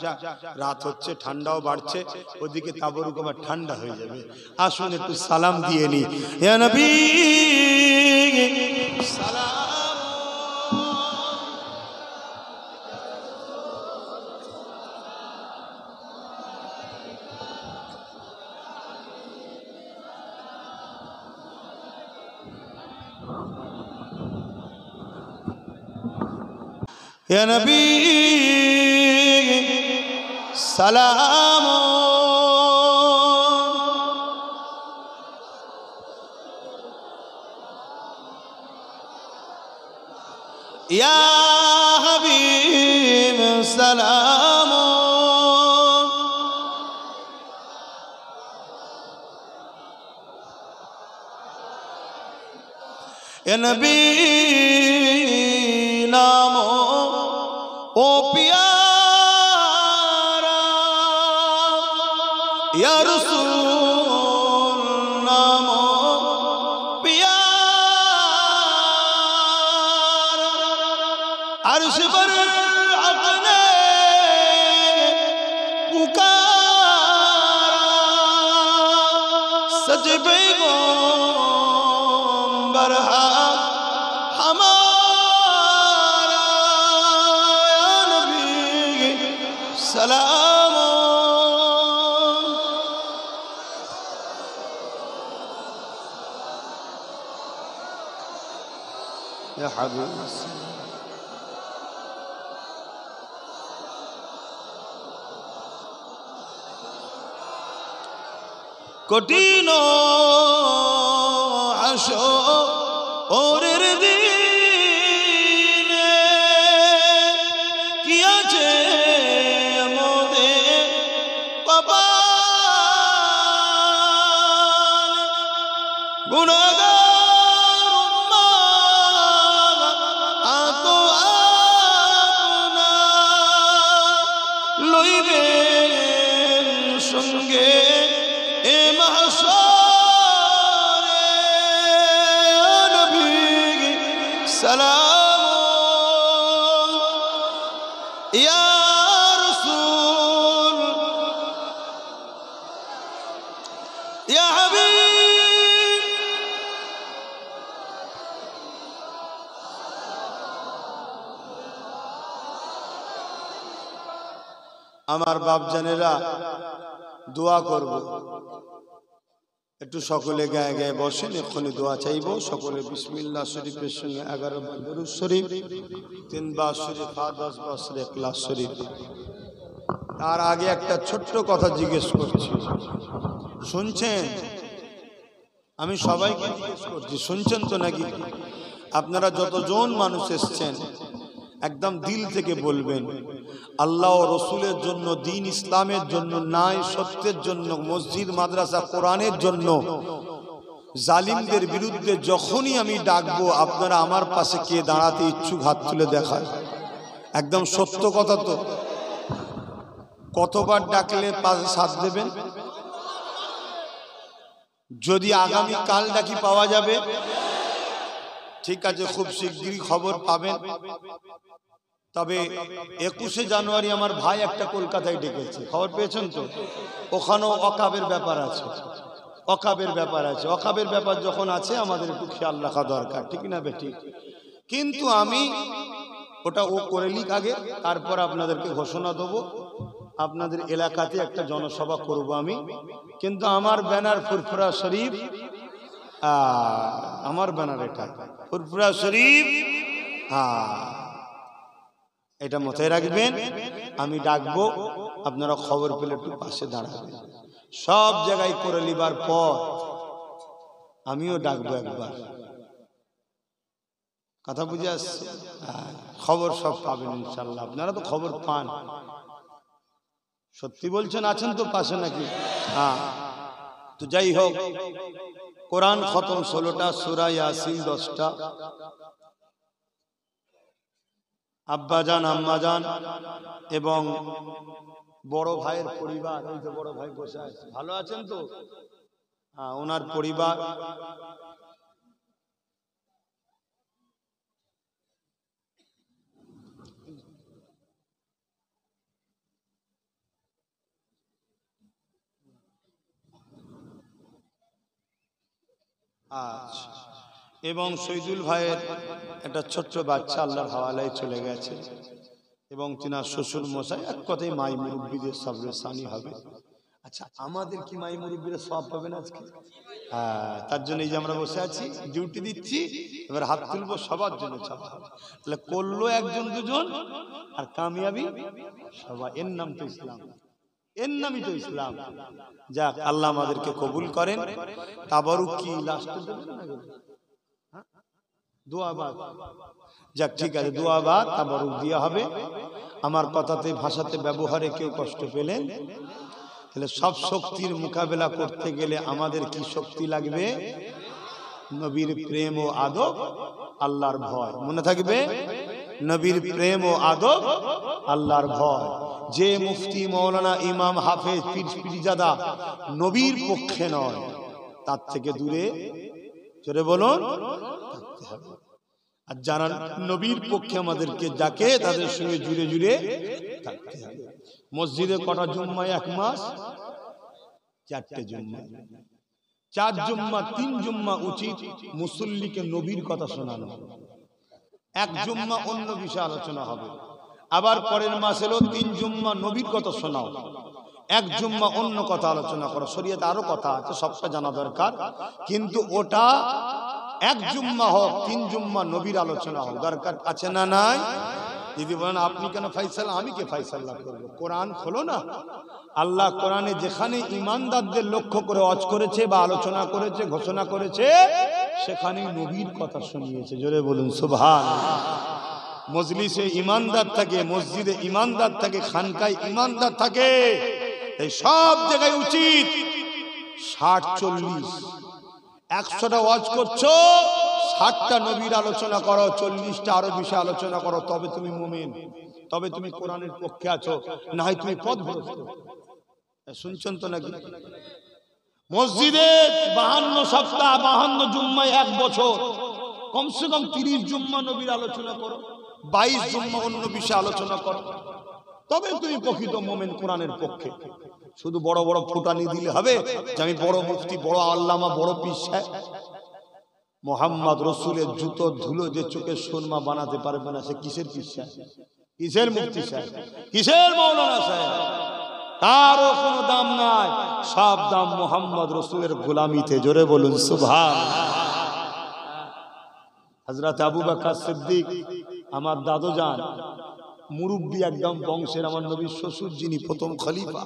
রাত হচ্ছে, ঠান্ডাও বাড়ছে, ওদিকে তাবরুক আবার ঠান্ডা হয়ে যাবে। আসুন একটু সালাম দিয়ে নি, ইয়া নবী সালাম। या नबी सलाम, या हबीब सलाम, या नबी नामो ओ प्यारा, या रसूल नामो प्यारा, अर्श पर हक ने पुकारा, पैगंबर हमारा या नबी सलाम या हबीब कठिन হাসরের দিনে কি আছে মোদের কপালে গুনাহগার উম্মাহ আতো আপনা লইবেন সঙ্গে এ মাহশরে নবী সালাম ইয়া রাসূল ইয়া হাবিব আমার বাপজানেরা দোয়া করব একটু সকলে গায়ে গায়ে বসেন এক্ষুনি দোয়া চাইব সকলে বিসমিল্লাহ শরীফের সঙ্গে 11 বার দরুদ শরীফ 3 বার শরীফ 10 বার ইখলাস শরীফ তার আগে একটা ছোট্ট কথা জিজ্ঞেস করছি শুনছেন আমি সবাইকে জিজ্ঞেস করছি শুনছেন তো নাকি আপনারা যতজন মানুষ এসেছেন একদম দিল থেকে বলবেন আল্লাহ ও রসুলের জন্য দ্বীন ইসলামের জন্য ন্যায় সত্যের জন্য মসজিদ মাদ্রাসা কোরআনের জন্য জালিমদের বিরুদ্ধে যখনই আমি ডাকবো আপনারা আমার পাশে কে দাঁড়াতে ইচ্ছুক হাত তুলে দেখায় একদম সত্য কথা তো কতবার ডাকলে পাশে সাথ দেবেন যদি আগামী কাল ডাকি পাওয়া যাবে ঠিক আছে খুব শিগগিরই খবর পাবেন তবে 21 জানুয়ারি আমার ভাই একটা কলকাতায় ডেকেছে খবর পেয়েছেন তো ওখানেও অকাবের ব্যাপার আছে অকাবের ব্যাপার যখন আছে আমাদের একটু খেয়াল রাখা দরকার ঠিক না বেটি কিন্তু আমি ওটা ও করে লিখ আগে তারপর আপনাদেরকে ঘোষণা দেবো আপনাদের এলাকাতে একটা জনসভা করব আমি কিন্তু আমার ব্যানার ফুরফুরা শরীফ আমার ব্যানার এটা ফুরফুরা শরীফ এটা মাথায় রাখবেন আমি ডাকবো আপনারা খবর পেলে একটু পাশে দাঁড়াবেন সব জায়গায় করে লিবার পর আমিও ডাকবো একবার কথা বুঝে আসছে খবর সব পাবেন ইনশাল্লাহ আপনারা তো খবর পান সত্যি বলছেন আছেন তো পাশে নাকি তো যাই হোক কোরআন খতম 16টা সূরা ইয়াসিন 10টা আব্বাজান আম্মাজান এবং বড় ভাইয়ের পরিবার ওই যে বড় ভাই বসে আছে ভালো আছেন তো ওনার পরিবার আচ্ছা এবং শহীদুল ভাইয়ের একটা ছোট্ট বাচ্চা আল্লাহর হাওয়ালায় চলে গেছে এবং তিনার শ্বশুর মশাই এক কথায় মাই মুরব্বীদের সবরে সানি হবে আচ্ছা আমাদের কি মাই মুরব্বীরা সব পাবেন আজকে তার জন্য এই যে আমরা বসে আছি ডিউটি দিচ্ছি এবার হাত তুলবো সবার জন্য তাহলে করলো একজন দুজন আর কামিয়াবি সবাই এর নাম তো ইসলাম এর নামই তো ইসলাম যাক আল্লাহ আমাদেরকে কবুল করেন তাবারুক কি লাস্টে দেবেন না দোয়াবাদ যাক ঠিক আছে দোয়াবাদ তাবারুক দেওয়া হবে আমার কথাতে ভাষাতে ব্যবহারে কেউ কষ্ট পেলেন তাহলে সব শক্তির মোকাবেলা করতে গেলে আমাদের কি শক্তি লাগবে নবীর প্রেম ও আদব আল্লাহর ভয় মনে থাকবে নবীর প্রেম ও আদব আল্লাহর ভয় যে মুফতি মৌলানা ইমাম হাফেজ পীর পীরজাদা নবীর পক্ষে নয় তার থেকে দূরে জোরে বলুন থাকতে হবে আর যারা নবীর পক্ষে আমাদেরকে ডাকে তাদের সঙ্গে জুড়ে জুড়ে থাকতে হবে মসজিদে কটা জুম্মায় এক মাস 4টে জুম্মা 4 জুম্মা 3 জুম্মা উচিত মুসল্লিকে নবীর কথা শোনানো, 1 জুম্মা অন্য বিষয়ে আলোচনা হবে। আবার পরের মাস এলো 3 জুম্মা নবীর কথা শোনাও, 1 জুম্মা অন্য কথা আলোচনা করো। শরীয়তে আরো কথা আছে, সবটা জানা দরকার, কিন্তু ওটা 1 জুম্মা হোক, 3 জুম্মা নবীর আলোচনা হোক, দরকার আছে না নাই? যদি বলেন আপনি কেন ফয়সালা, আমি কে ফয়সালা করবো? কোরআন খোলো না। আল্লাহ কোরআনে যেখানে ইমানদারদের লক্ষ্য করে ওয়াজ করেছে বা আলোচনা করেছে, ঘোষণা করেছে, সেখানে নবীর কথা শুনিয়েছে। জোরে বলুন সুবহানাল্লাহ। মজলিসে ইমানদার থাকে, মসজিদে ইমানদার থাকে, খানকায় ইমানদার থাকে, এই সব জায়গায় উচিত 60-40, 100টা ওয়াজ করছো, 60টা নবীর আলোচনা করো, 40টা আরো বিষয়ে আলোচনা করো, তবে তুমি মুমিন, তবে তুমি কোরআনের পক্ষে আছো, না হয় তুমি পথভ্রষ্ট। শুনছেন তো নাকি? মসজিদে 52 সপ্তাহ, 52 জুম্মায় 1 বছর, কমসে কম 30 জুম্মা নবীর আলোচনা করো, 22 জুম্মা অন্য বিষয়ে আলোচনা করো, তবে তুমি প্রকৃত মুমিন, কোরআনের পক্ষে। শুধু বড় বড় ফুটানি দিলে হবে যে আমি বড় মুফতি, বড় আল্লামা, বড় পীর সাহেব। মোহাম্মদ রসুলের জুতোর ধুলো যে চোখের সুরমা বানাতে পারবে না, সে কিসের পীর সাহেব, কিসের মুফতি সাহেব, কিসের মাওলানা সাহেব? তারও কোনো দাম নাই, সব দাম মোহাম্মদ রসুলের গোলামিতে। জোরে বলুন সুবহানাল্লাহ। হযরত আবু বকর সিদ্দিক, আমার দাদু জান, মুরব্বী একদম বংশের, আমার নবীর শ্বশুর, যিনি প্রথম খলিফা,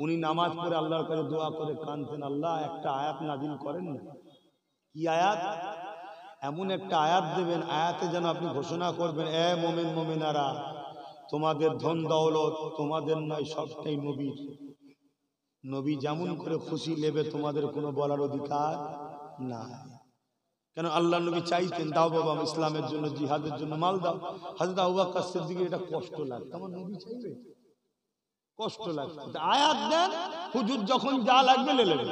উনি নামাজ পড়ে আল্লাহর কাছে দোয়া করে কাঁদতেন, আল্লাহ একটা আয়াত নাযিল করেন না। কি আয়াত? এমন একটা আয়াত দেবেন, আয়াতে যেন আপনি ঘোষণা করবেন, এ মুমিন মুমিনারা, তোমাদের ধন দৌলত তোমাদের নয়, সবটাই নবীর। নবী যেমন করে খুশি নেবে, তোমাদের কোনো বলার অধিকার নাই। কেন? আল্লাহ নবী চাইতেন, দাও বাবা ইসলামের জন্য, জিহাদের জন্য মাল দাও। হযরত আবু বকর সিদ্দিকের এটা কষ্ট লাগতো, আমার নবী চাইবে, কষ্ট লাগতো, আয়াত দেন, হুজুর যখন যা লাগবে লে নেবে।